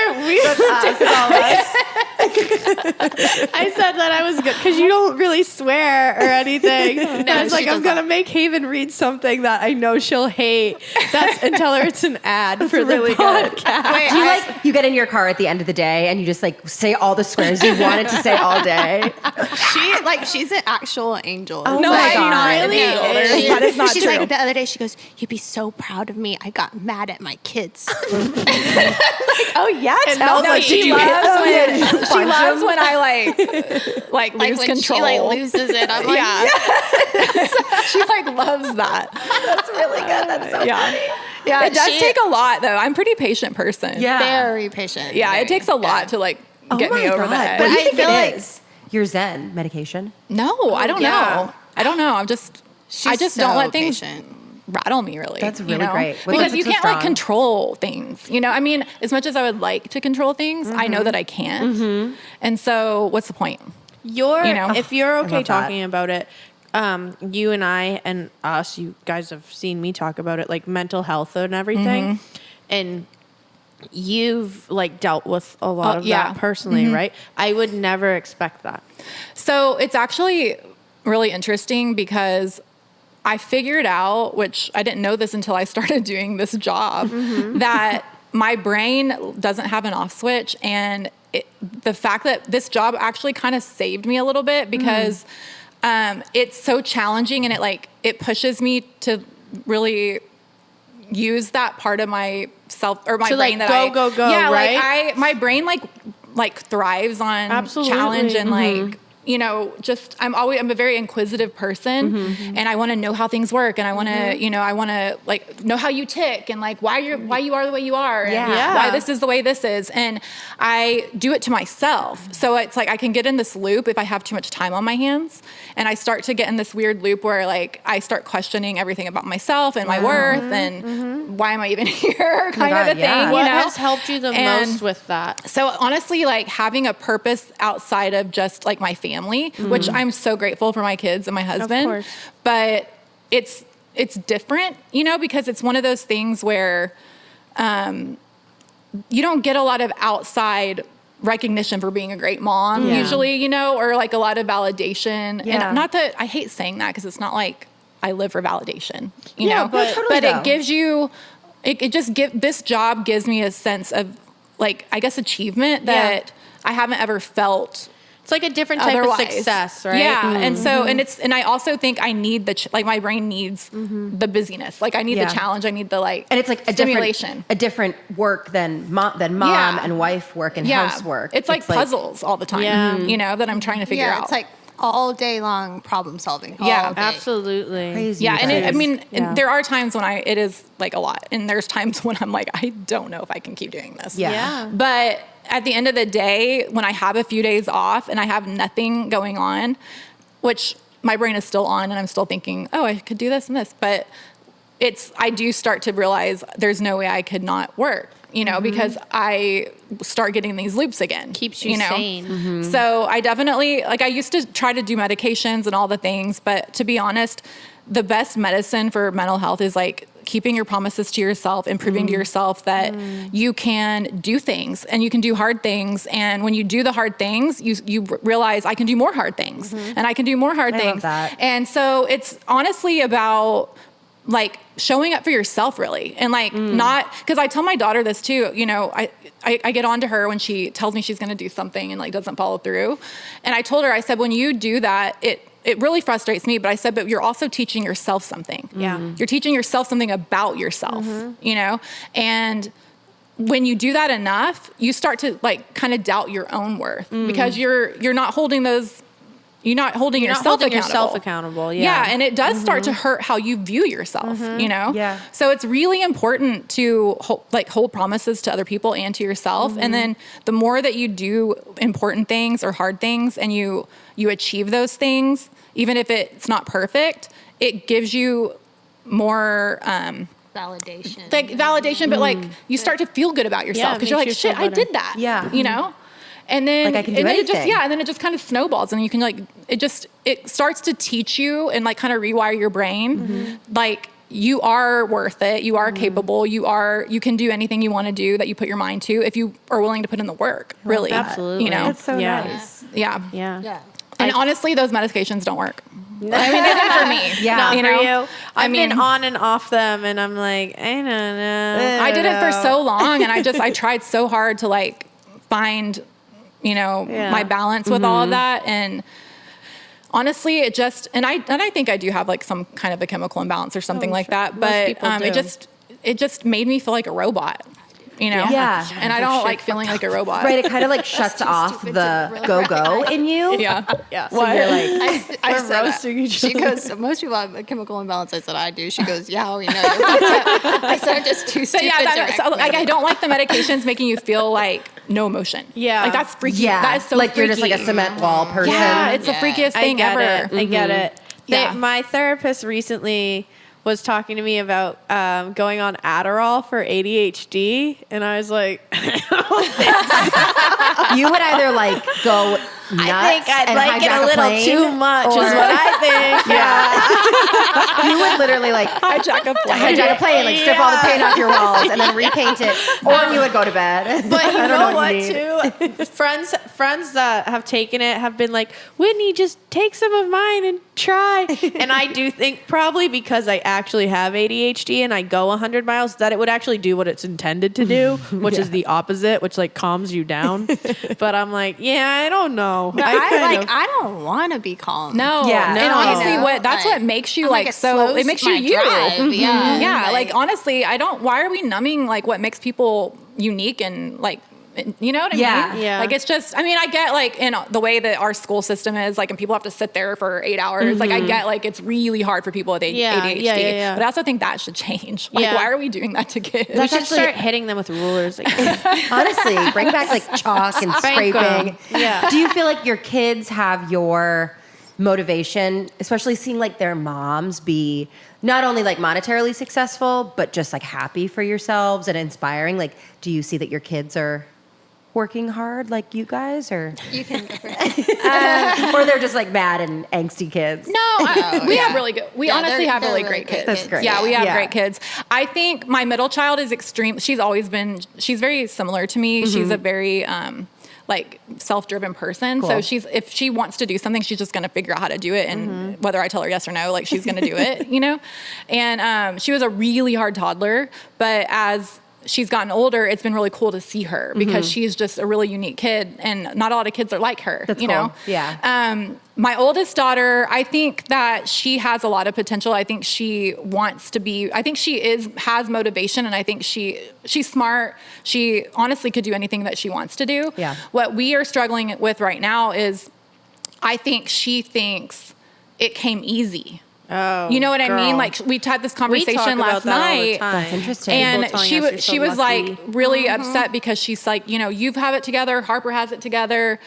I said that I was good because you don't really swear or anything. I was
she
like, I'm
does
gonna
not.
make Haven read something that I know she'll hate. And tell her it's an ad for
really
the podcast.
Wait,
Do you you get in your car at the end of the day and you just like say all the swears you wanted to say all day?
she's an actual angel.
Oh
No,
my
I'm
God.
not an
Really?
angel.
She-
That is not
She's
true.
like, the other day, she goes, "You'd be so proud of me. I got mad at my kids."
Oh yeah,
Mel's like,
she
"Did you
loves
hit them?"
when she loves when I like
Like
lose
when
control.
she like loses it, I'm like,
She like loves that.
That's really good. That's so
Yeah.
funny.
Yeah, it does
she-
take a lot though. I'm a pretty patient person.
Yeah.
very patient.
Yeah,
very,
it takes a lot to like get me over the edge.
What do you
I
think
feel
it
like-
is? Your Zen medication?
No, I don't
yeah.
know. I don't know. I just
She's
don't
so
let things
patient.
rattle me really.
That's
you
really
know?
great. What
Because
makes
you
it so
can't like
strong?
control things. You know, I mean, as much as I would like to control things, I know that I can't. And so what's the point?
If you're okay
love that.
talking about it, you and I and us, you guys have seen me talk about it, like mental health and everything. And you've like dealt with a lot of
yeah.
that personally, right? I would never expect that.
So it's actually really interesting because I figured out, which I didn't know this until I started doing this job, that my brain doesn't have an off switch. And the fact that this job actually kind of saved me a little bit because it's so challenging and it pushes me to really use that part of myself or my
To,
brain
like,
that
go,
yeah,
right?
like my brain like thrives on
Absolutely.
challenge and like just I'm a very inquisitive person and I want to know how things work and I want to I want to like know how you tick and like why you are the way you are and
Yeah.
why this is the way this is, and I do it to myself. So it's like I can get in this loop if I have too much time on my hands, and I start to get in this weird loop where like I start questioning everything about myself and my worth and why am I even here kind
God,
of a
yeah.
thing.
What
You know?
has helped you the
And
most with that?
So honestly, like having a purpose outside of just like my family, which I'm so grateful for my kids and my husband,
course.
but it's different, because it's one of those things where you don't get a lot of outside recognition for being a great mom usually, or like a lot of validation.
Yeah.
And not that I hate saying that because it's not like I live for validation, you
Yeah,
know,
but totally though.
it gives you, this job gives me a sense of like, I guess, achievement that I haven't ever felt
It's like a different type
otherwise.
of success, right?
Yeah. And so, and I also think I need my brain needs the busyness. Like I need
Yeah.
the challenge. I need the
And it's like
stimulation.
a different work than mom
Yeah.
and wife work and housework.
It's like puzzles all the time,
Yeah.
that I'm trying to figure out.
It's like all day long problem solving.
Yeah,
all day.
Absolutely.
Crazy.
Yeah, and
guys.
and there are times when it is like a lot, and there's times when I'm like, I don't know if I can keep doing this.
Yeah.
Yeah.
But at the end of the day, when I have a few days off and I have nothing going on, which my brain is still on, and I'm still thinking, oh, I could do this and this, but I do start to realize there's no way I could not work. Because I start getting these loops again.
Keeps you sane.
So I definitely, I used to try to do medications and all the things, but to be honest, the best medicine for mental health is like keeping your promises to yourself and proving to yourself that you can do things and you can do hard things. And when you do the hard things, you realize I can do more hard things and I can do more hard
I love
things.
that.
And so it's honestly about like showing up for yourself really. And like not, cause I tell my daughter this too, I get on to her when she tells me she's going to do something and like doesn't follow through. And I told her, I said, when you do that, it really frustrates me, but I said, but you're also teaching yourself something.
Yeah.
You're teaching yourself something about yourself, and when you do that enough, you start to like kind of doubt your own worth because you're not holding those you're not holding
You're not
yourself
holding
accountable.
yourself accountable, yeah.
And it does start to hurt how you view yourself, you know?
Yeah.
So it's really important to hold promises to other people and to yourself. And then the more that you do important things or hard things and you achieve those things, even if it's not perfect, it gives you more
Validation.
like validation, but like you start to feel good about yourself
Yeah,
because
it
you're like,
makes you
shit,
feel
I
better.
did that.
Yeah.
You know? And then,
Like, I can do
and then it just,
anything.
and then it just kind of snowballs and you can it starts to teach you and like kind of rewire your brain. Like you are worth it. You are capable. You can do anything you want to do that you put your mind to if you are willing to put in the work, really.
Absolutely.
You know?
That's so
Yeah.
nice.
Yeah.
Yeah.
And honestly, those medications don't work. I mean, they did for me.
Yeah.
Not
You
for
know?
you. I've been on and off them, and I'm like, I don't know.
I did it for so long, and I tried so hard to like find, my balance with all of that. And honestly, it just, and I think I do have like some kind of a chemical imbalance or something like that.
Most
But
people do.
it just made me feel like a robot,
Yeah.
And I don't like feeling like a robot.
Right, it kind of like shuts off the go-go in you.
Yeah.
Yeah.
So you're like,
I
We're
said,
roasting each
she goes, most people have a chemical imbalance. I said, I do. She goes, yeah, we know. I said, I'm just too
So
stupid
yeah,
to
so, like I don't like the medications making you feel like no emotion.
Yeah.
Like that's freaky.
yeah,
That is so
like you're just like a
freaky.
cement wall person.
Yeah, it's the
Yeah.
freakiest
I
thing
get
ever.
it. I get it.
Yeah.
My therapist recently was talking to me about going on Adderall for ADHD, and I was like,
You would either like go nuts
I think I'd
and
like it
hijack
a little
plane,
too much, is
or-
what I think. Yeah.
You would literally like
Hijack a plane.
hijack a plane, like strip all the paint off your walls, and then repaint it, or you would go to bed.
But you
I don't
know
what
what,
you need.
too? Friends that have taken it have been like, Whitney, just take some of mine and try. And I do think probably because I actually have ADHD and I go 100 miles, that it would actually do what it's intended to do, which is the opposite, which like calms you down. But I'm like, yeah, I don't know.
I don't want to be calm.
No,
Yeah.
and
No.
honestly,
You know,
that's
like,
what makes you
I'm
like
it
so.
slows
It makes you
my
you.
drive, Yeah,
Yeah, like honestly, I don't. Why are we numbing like what makes people unique and like? You know what I
Yeah.
mean?
Yeah.
Like it's just. I mean, I get like in the way that our school system is, like, and people have to sit there for 8 hours. Like I get like it's really hard for people with ADHD.
Yeah.
But I also think that should change. Like,
Yeah.
why are we doing that to kids?
we
That's
should
actually-
start hitting them with rulers again.
Honestly, bring back like chalk and
Spank 'em.
scraping.
Yeah.
Do you feel like your kids have your motivation, especially seeing like their moms be not only like monetarily successful, but just like happy for yourselves and inspiring? Like, do you see that your kids are working hard like you guys, or
You can go for it.
or they're just like mad and angsty kids?
No, we
yeah.
have really good. We
Yeah,
honestly
they're-
have
they're
really
really
great
great
kids.
That's great.
Yeah, we have
Yeah.
great kids. I think my middle child is extreme. She's always been. She's very similar to me. She's a very like self-driven person.
Cool.
So if she wants to do something, she's just going to figure out how to do it, and whether I tell her yes or no, like she's going to do it. And she was a really hard toddler, but as she's gotten older, it's been really cool to see her because she's just a really unique kid, and not a lot of kids are like her.
That's
you know?
cool. Yeah.
My oldest daughter, I think that she has a lot of potential. I think she wants to be. I think she has motivation, and I think she's smart. She honestly could do anything that she wants to do.
Yeah.
What we are struggling with right now is, I think she thinks it came easy.
Oh,
You know what I mean?
girl.
Like we had this
We
conversation
talk about
last
that all the
night.
time.
That's interesting.
And
People telling
she
us
was
you're so
she was
lucky.
like really upset because she's like, you have it together, Harper has it together,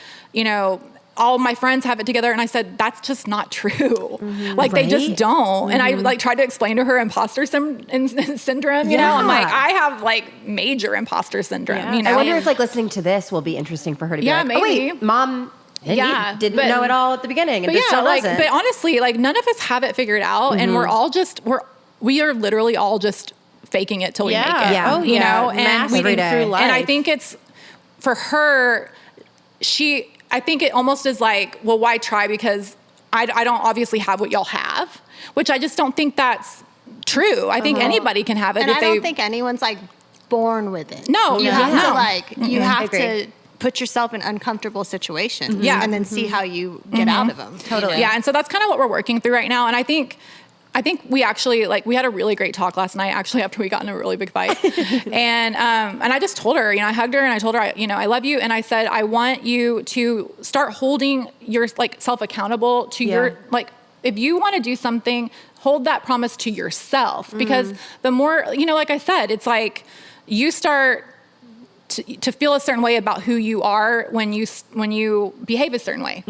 all my friends have it together. And I said, that's just not true. Like they just
Right?
don't. And I like tried to explain to her imposter syndrome, I'm like,
Yeah.
I have like major imposter syndrome,
Yeah.
I wonder if like listening to this will be interesting for her to be
Yeah,
like, oh
maybe.
wait, mom
Yeah,
didn't
but-
know it all at the beginning, and this still doesn't.
but honestly, like none of us have it figured out, and we are literally all just faking it till we make it.
Yeah.
Oh,
you
yeah.
know, and
Masking
Every day.
through life.
and I think it's for her. I think it almost is like, well, why try? Because I don't obviously have what y'all have, which I just don't think that's true. I think anybody can have it
And
if
I
they.
don't think anyone's like born with it.
No,
you
yeah.
have
No.
to like you have
Agree.
to put yourself in uncomfortable situations,
Yeah.
and then see how you get out of them.
Totally.
Yeah, and so that's kind of what we're working through right now. And I think I think we actually we had a really great talk last night, actually, after we got in a really big fight. and I just told her, I hugged her and I told her, I love you. And I said, I want you to start holding your self accountable to your, if you want to do something, hold that promise to yourself, because the more, like I said, it's like you start to feel a certain way about who you are when you behave a certain way,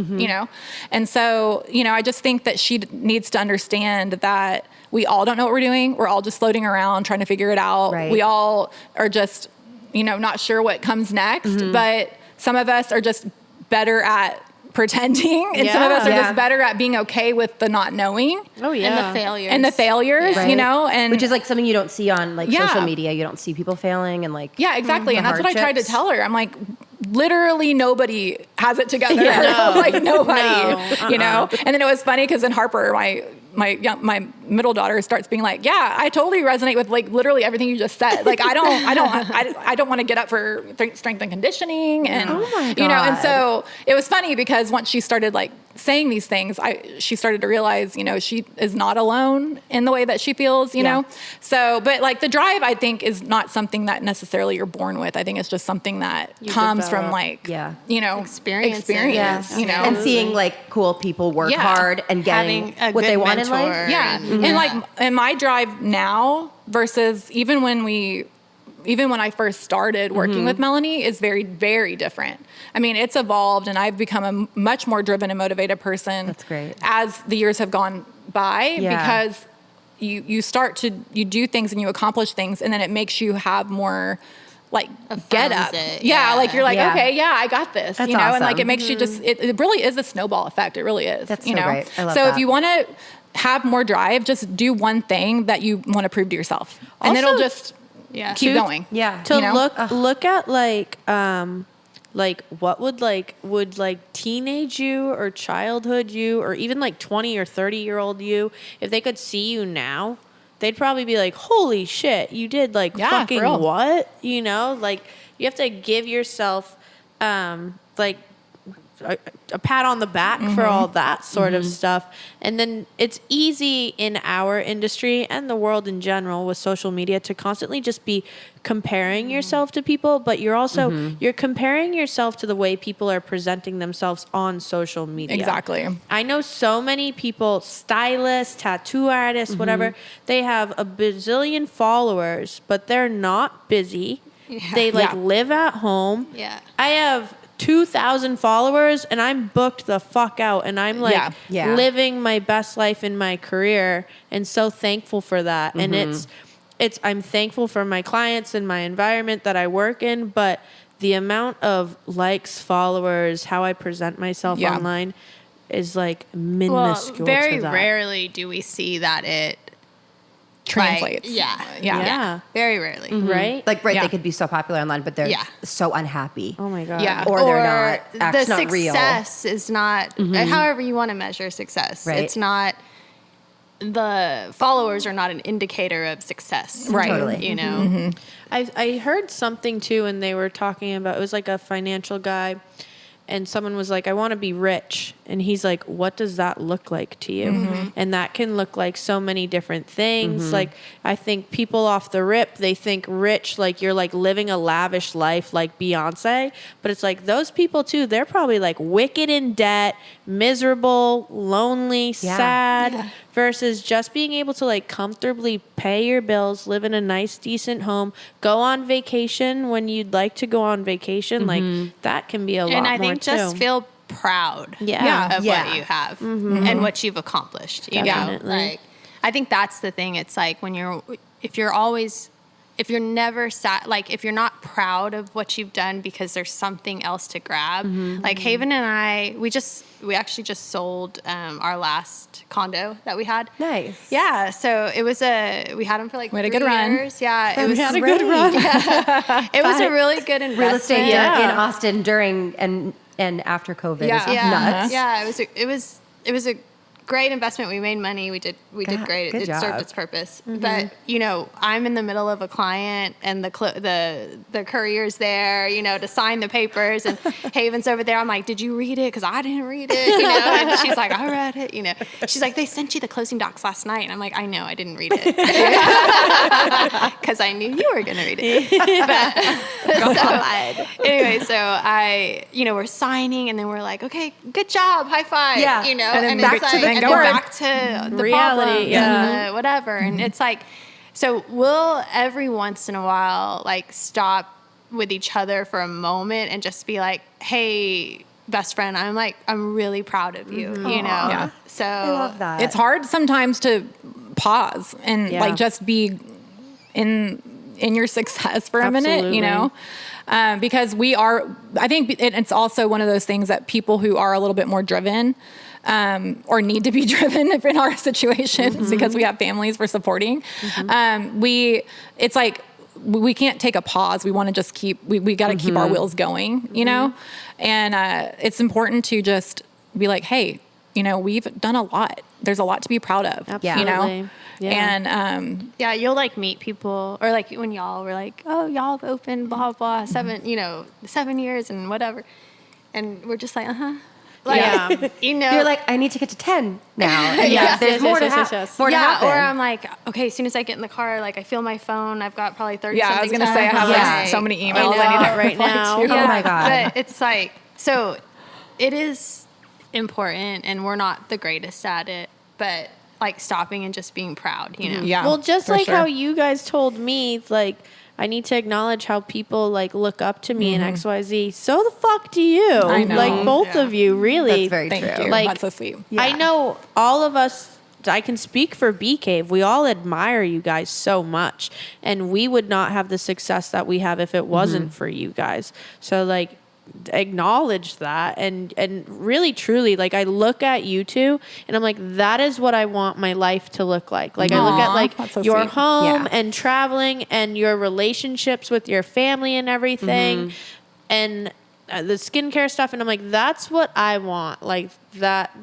And so, I just think that she needs to understand that we all don't know what we're doing. We're all just floating around trying to figure it out.
Right.
We all are just, not sure what comes next, but some of us are just better at pretending, and some of us are just better at being okay with the not knowing.
Oh yeah.
And the failures.
Right.
And
which is something you don't see on social media. You don't see people failing and
yeah, exactly. And that's what I tried to
hardships.
tell her. I'm like, literally nobody has it together. Nobody, And then it was funny because then Harper, my middle daughter, starts being like, yeah, I totally resonate with literally everything you just said. I don't want to get up for strength and conditioning, and and so it was funny because once she started saying these things, she started to realize, she is not alone in the way that she feels, know. So, but the drive, I think, is not something that necessarily you're born with. I think it's just something that comes from
experience,
and seeing cool people work hard and getting what they want in life.
Yeah. And my drive now versus even when I first started working with Melanie is very, very different. I mean, it's evolved, and I've become a much more driven and motivated person.
That's great.
As the years have gone by, because you start to do things and you accomplish things, and then it makes you have more get up. You're okay, I got this.
That's
awesome. And it makes you just it really is a snowball effect. It really is.
That's so great. I love
so
that.
If you want to have more drive, just do one thing that you want to prove to yourself, and then it'll just keep going.
Yeah.
To look at what would teenage you or childhood you or even 20 or 30-year-old you, if they could see you now, they'd probably be like, holy shit, you did fucking what? You have to give yourself a pat on the back for all that sort of stuff. And then it's easy in our industry and the world in general with social media to constantly just be comparing yourself to people, but you're also you're comparing yourself to the way people are presenting themselves on social media.
Exactly.
I know so many people, stylists, tattoo artists, whatever, they have a bazillion followers, but they're not busy. They live at home.
Yeah.
I have 2,000 followers and I'm booked the fuck out, and I'm living my best life in my career, and so thankful for that. And I'm thankful for my clients and my environment that I work in, but the amount of likes, followers, how I present myself online is minuscule.
Very
to that.
rarely do we see that it
translates.
Yeah. Very rarely.
Right?
They could be so popular online, but they're so unhappy.
Oh my God.
Yeah.
Or they're not,
the
not real.
success is not, however you want to measure success.
Right.
It's not, the followers are not an indicator of success.
Right.
Totally.
I heard something too, and they were talking about, it was a financial guy, and someone was like, I want to be rich. And he's like, what does that look like to you? And that can look like so many different things. I think people off the rip, they think rich, you're living a lavish life like Beyonce. But it's those people too, they're probably wicked in debt, miserable, lonely, sad, versus just being able to comfortably pay your bills, live in a nice, decent home, go on vacation when you'd like to go on vacation. That can be a lot more
And I think
too.
just feel proud of what you have and what you've accomplished. You
Definitely.
know, I think that's the thing. It's if you're never if you're not proud of what you've done because there's something else to grab. Haven and I, we actually just sold our last condo that we had.
Nice.
Yeah. So we had them for
We had a
3
good run.
years. Yeah.
We had a good run.
It was a really good investment.
Real estate in Austin during and after COVID is nuts.
Yeah, it was a great investment. We made money. We did great.
Good
It served
job.
its purpose. But I'm in the middle of a client, and the courier's there, to sign the papers, and Haven's over there. I'm like, did you read it? Because I didn't read it. And she's like, I read it. She's like, they sent you the closing docs last night, and I'm like, I know, I didn't read it because I knew you were gonna read it. Anyway, so I, we're signing, and then we're like, okay, good job, high five.
Yeah.
And then
and
back
it's
to
like,
the
and
go
then
word.
back to the
Reality,
problems
yeah.
and the whatever. And it's like, so we'll every once in a while like stop with each other for a moment and just be like, hey, best friend, I'm really proud of you,
Yeah.
So
I love that.
It's hard sometimes to pause and
Yeah.
just be in your success for a minute,
Absolutely.
because I think it's also one of those things that people who are a little bit more driven or need to be driven in our situations because we have families we're supporting. It's like we can't take a pause. We want to just we got to keep our wheels going, and it's important to just be like, hey, we've done a lot. There's a lot to be proud of,
Absolutely. Yeah.
and
yeah, you'll like meet people, or like when y'all were like, oh, y'all have opened blah blah 7 years and whatever, and we're just like,
Yeah.
You're like, I need to get to 10 now. And
Yes,
there's
yes,
more
yes,
to
yes, yes.
more to happen.
or I'm like, okay, as soon as I get in the car, like I feel my phone. I've got probably 30.
I was gonna say I have
Yeah.
so many emails I need to
right
reply
now.
to.
Oh my God.
But it's like, so it is important, and we're not the greatest at it, but like stopping and just being proud,
Yeah.
Well, just
for
like
sure.
how you guys told me, like, I need to acknowledge how people like look up to me in XYZ. So the fuck do you?
I know.
Like both of you, really.
That's very
Thank
true.
you.
Like,
That's so sweet.
I know all of us. I can speak for Bee Cave. We all admire you guys so much, and we would not have the success that we have if it wasn't for you guys. So like, acknowledge that, and really truly, like, I look at you two and I'm like, that is what I want my life to look like. Like, I look at
Aw,
like
that's so
your
sweet.
home
Yeah.
and traveling and your relationships with your family and everything, and the skincare stuff, and I'm like, that's what I want. Like that,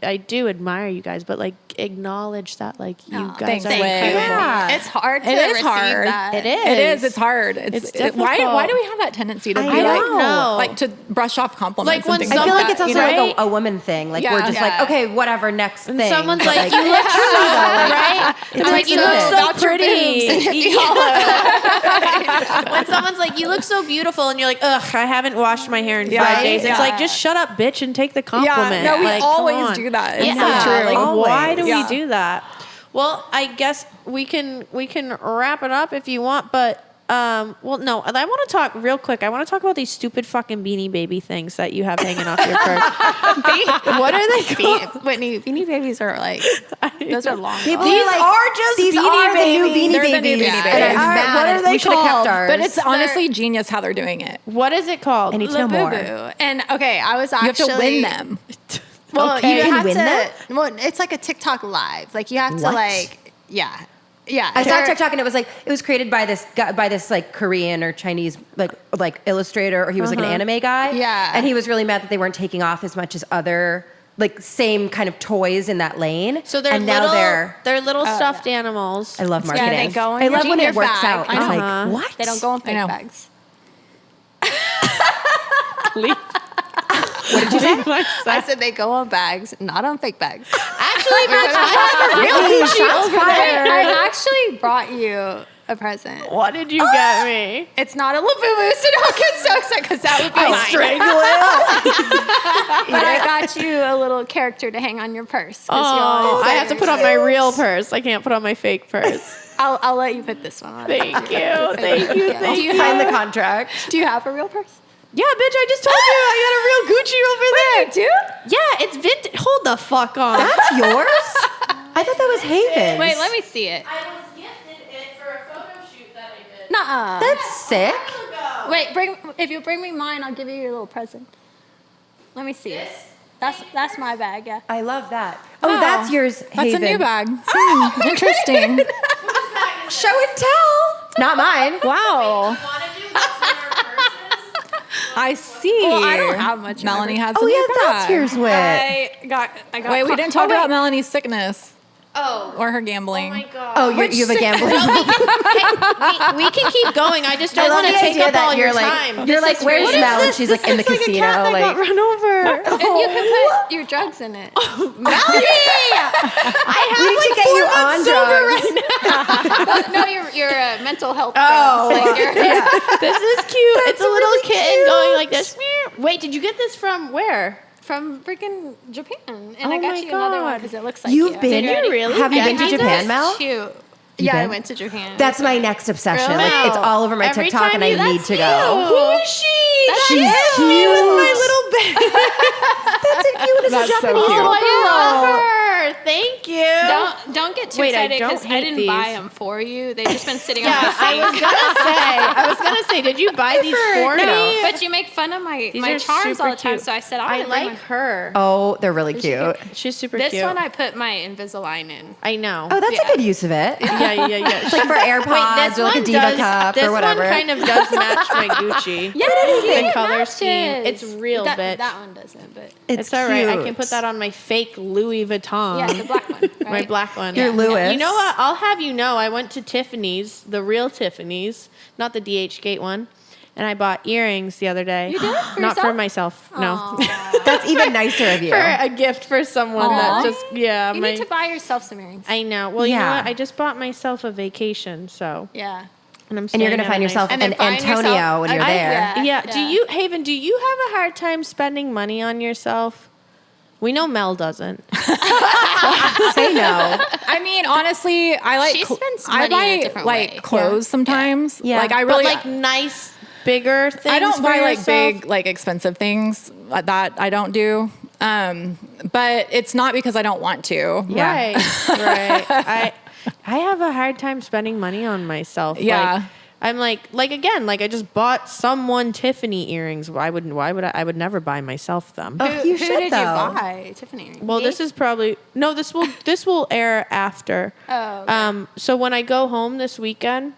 I do admire you guys, but like, acknowledge that, like, you guys
thanks,
are
Whit.
incredible.
Yeah.
It's hard to
It is
receive
hard.
that.
It is.
It is. It's hard.
It's
Why
difficult.
do we have that tendency to be
I
like,
don't know.
like to brush off compliments?
Like, when
and things
I feel
someone-
like it's also
Right?
like a woman thing. Like, we're
Yeah.
just like,
Yeah.
okay, whatever, next
And
thing.
someone's
But,
like, you look so right. I'm like, you look
takes a
so
About your boobs and
pretty.
if
When someone's like, you look so beautiful, and you're like, ugh, I haven't washed my hair in 5
Yeah.
days. It's
Yeah.
like, just shut up, bitch, and take the compliment.
no, we
Like, come
always
on.
do that. It's
yeah,
so true.
Like,
Always.
why do
Yeah.
we do that? Well, I guess we can wrap it up if you want, but well, no, I want to talk real quick. I want to talk about these stupid fucking Beanie Baby things that you have hanging off your purse. What are they called?
Whitney, Beanie Babies are like, those are long.
People
These
are like,
are just
these
Beanie
are the new
Babies.
Beanie
They're the new
Babies.
Beanie
And
Babies.
I'm mad.
What are they
We should have kept
called?
ours.
But it's honestly genius how they're doing it.
What is it called?
I need to know more.
Labubu. And okay, I was
You
actually
have to win them.
Well,
Okay.
you
You can
have
win
to.
them?
Well, it's like a TikTok live. Like you have to
What?
yeah.
I saw
They're-
TikTok and it was created by this guy, by this like Korean or Chinese like illustrator, or he was like an anime guy.
Yeah.
And he was really mad that they weren't taking off as much as other like same kind of toys in that lane.
So they're
and
little,
now
they're little stuffed animals.
I love
Yeah,
marketing.
they go in
I
your
love when it
junior
works
bag.
out.
I
It's
know.
like, what?
They don't go in
I know.
fake bags.
What did you say?
I said they go on bags, not on fake bags.
Actually, bitch, I have a real
Really?
Gucci
Shots
over
fired.
there.
I actually brought you a present.
What did you get me?
It's not a Labubu, so don't get so excited because that would be mine.
strangle it.
But I got you a little character to hang on your purse. 'cause you
Oh,
always
I
say
have to
you're
put on
cute.
my real purse. I can't put on my fake purse.
I'll let you put this one on.
Thank you. Thank you. Thank
Do
you.
you
Sign the
have,
contract.
do you have a real purse?
Yeah, bitch, I just told you I got a real Gucci over there.
You do?
Yeah, it's vintage. Hold the fuck on.
That's yours? I thought that was Haven's.
Wait, let me see it.
I was gifted it for a photo shoot that I did.
Nuh-uh.
That's sick.
Wait, if you bring me mine, I'll give you your little present. Let me see it. That's my bag, yeah.
I love that. Oh,
Wow.
that's yours,
That's
Haven.
a new bag. Interesting.
Show and tell. Not mine.
Wow.
Want to do what's in our purses?
I see.
Well, I don't have much.
Melanie has
Oh
some
yeah,
like
that's
that.
yours, Whit.
I got.
Wait, we didn't talk about Melanie's sickness
Oh.
or her gambling.
Oh my god.
Oh, you have a gambling.
we can keep going. I just don't want to take up all your time.
You're like, where's Mel? And she's like in the casino. Like,
run over.
And you can put your drugs in it.
we need to get you on drugs.
No, your mental health.
Oh,
drugs. Like your,
This is cute. It's a little kitten going like this. Wait, did you get this from where?
from freaking Japan, and
Oh
I got
my
you another one
God.
because it looks like
You've
you.
been?
Did you really?
Have you
Yeah,
been to
Jesus.
Japan, Mel?
Cute. Yeah, I
been?
went to Japan.
That's my next obsession.
Really?
Like, it's all over my
Every
TikTok,
time
and I
you-
need
that's
to
cute.
go.
Who is she?
She's
That's
cute.
me with my little bag.
That's a cute as a
That's so
Japanese
cute.
little
I
girl.
love her. Thank you.
Don't get too
Wait, I
excited
don't
because I,
hate
didn't
these.
buy them for you. They've just been sitting on
Yeah,
my
I
sink.
was gonna say, did you buy these for me?
No, but you make fun of my
These are
charms
super
all the time,
cute.
so I said
I
I'm gonna
like her.
Oh, they're really cute.
She's super
This
cute.
one I put my Invisalign in.
I know.
Oh, that's a good use of it.
yeah.
It's like for AirPods or like a Diva cup
this
or whatever.
one kind of does match my Gucci.
Yes,
the color scheme. It's real, bitch.
That one doesn't, but
It's all right. I can
cute.
put that on my fake Louis Vuitton.
yeah, the black one. Right?
My black one.
Your Louis.
You know what? I'll have you know, I went to Tiffany's, the real Tiffany's, not the DH Gate one, and I bought earrings the other day.
You did? For
Not for
yourself?
myself. No.
That's even nicer of you.
For a gift for someone that just
You need to buy yourself some earrings.
I know. Well, you know
Yeah.
what? I just bought myself a vacation, so
Yeah.
and I'm
And you're
staying
gonna
at
find
a nice-
yourself
And
an
then find
Antonio
yourself-
when you're
I-
there.
yeah.
Yeah. Do you, Haven? Do you have a hard time spending money on yourself? We know Mel doesn't.
Say no.
I mean, honestly, I like.
She spends
I
money in a
buy
different
like
way.
clothes sometimes.
Yeah.
Like I
But
really
like nice, bigger things.
I don't
for
buy like
yourself?
big, like expensive things. That I don't do. But it's not because I don't want to.
Yeah.
Right. I have a hard time spending money on myself.
Yeah.
Like, I'm like again, like I just bought someone Tiffany earrings. Why would I would never buy myself them.
Oh, you
Who
should
did
though.
you buy? Tiffany earrings.
Well, this is probably no. This will air after.
Oh, okay.
So when I go home this weekend,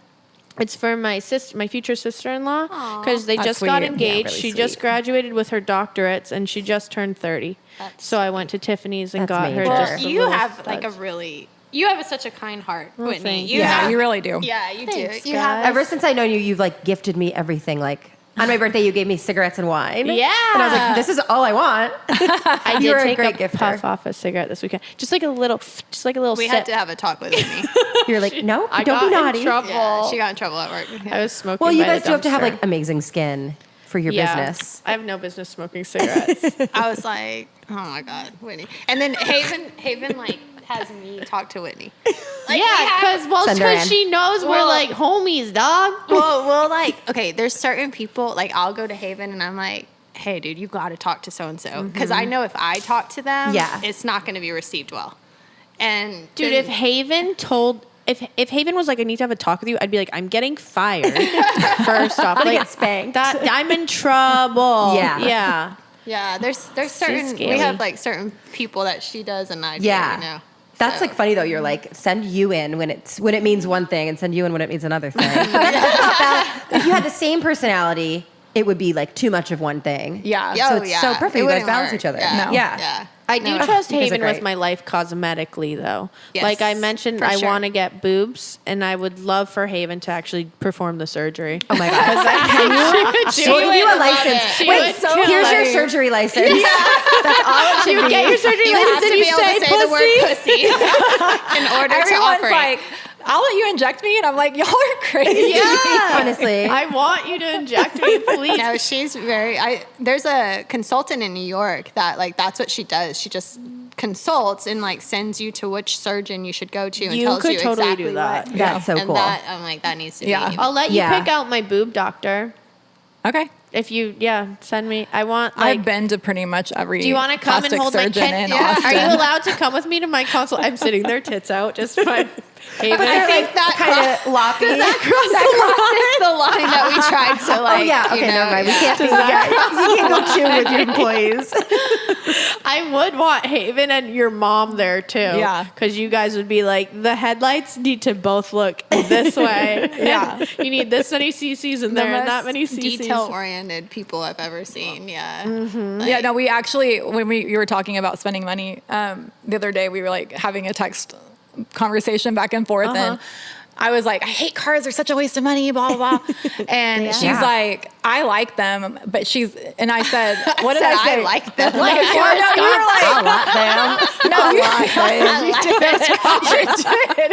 it's for my future sister-in-law, because they
That's
just got
sweet. Yeah,
engaged.
really
She just
sweet.
graduated with her doctorates, and she just turned 30. So I went to Tiffany's and
That's
got her
major.
just.
Well,
a
you
little
have like a
studs.
really. You have such a kind heart, Whitney.
thank
You
Yeah,
have,
you really do.
Yeah, you
Thanks,
do. You
guys.
have.
Ever since I know you, you've like gifted me everything. Like on my birthday, you gave me cigarettes and wine.
Yeah.
And I was like, this is all I want.
I
You're
did
a
take
great
a
gifter.
puff off a cigarette this weekend, just like a little
We
sip.
had to have a talk with Whitney.
You're like, no,
I
don't
got
be
in
naughty.
trouble.
Yeah, she got in trouble at work.
I was smoking.
Well, you
by
guys
the
do have to have
dumpster.
like amazing skin for your business.
I have no business smoking cigarettes.
I was like, oh my God, Whitney. And then Haven like has me talk to Whitney. Like,
yeah,
Send her in.
because she knows we're
Well-
like homies, dog.
well, like, okay, there's certain people, like, I'll go to Haven and I'm like, hey, dude, you got to talk to so-and-so. Because I know if I talk to them,
Yeah.
it's not going to be received well. And
Dude,
then-
if Haven told if Haven was like, I need to have a talk with you, I'd be like, I'm getting fired. First off,
gonna
like
get spanked.
that I'm in trouble.
Yeah.
Yeah.
yeah, there's certain, we
scaly.
have like certain people that she does and I do,
Yeah.
you know.
That's
So-
like funny though. You're like send you in when it means one thing and send you in when it means another thing. But that's not bad. If you had the same personality, it would be like too much of one thing.
Yeah.
Yeah.
So
Oh,
it's
yeah.
so perfect.
It
You guys
wouldn't
balance
work.
each other.
Yeah.
No.
Yeah.
I do
No,
trust
you guys are
Haven with
great.
my life cosmetically, though.
Yes,
Like I mentioned,
for
I
sure.
want to get boobs, and I would love for Haven to actually perform the surgery.
Oh my god. She'll give you a license.
She
Wait,
would so
here's your
like-
surgery license. That's all it should be.
Get your surgery
You have
license
to
and
be
you
able
say
to say the word pussy in order to
Everyone's
operate.
like, I'll let you inject me, and I'm like, y'all are crazy.
Yeah.
Honestly.
I want you to inject me, please.
No, she's very. There's a consultant in New York that like that's what she does. She just consults and like sends you to which surgeon you should go to and
You
tells
could
you
totally
exactly
do that.
what.
That's so
and
cool.
that I'm like that needs to
Yeah.
be.
I'll let you
Yeah.
pick out my boob doctor.
Okay.
If you, send me. I want, like,
I've been to pretty much every.
do you want to come and
plastic
hold my
surgeon
kid?
in
Are
Austin.
you allowed to come with me to my consult? I'm sitting there, tits out, just my Haven,
I think that
kind of loppy.
that crosses the line that we tried to like.
Oh yeah, okay,
you know,
never mind.
yeah.
We can't go chew with your employees.
I would want Haven and your mom there too.
Yeah.
Because you guys would be like, the headlights need to both look this way.
Yeah.
You need this many CCs in there and that many CCs.
Detail-oriented people I've ever seen. Yeah.
Yeah, no, we actually, when you were talking about spending money, the other day we were like having a text conversation back and forth, and I was like, I hate cars, they're such a waste of money, blah, blah, blah. And she's like, I like them, but and I said, what did I say?
I like them.
Like, you were like,
I want them.
no, you did.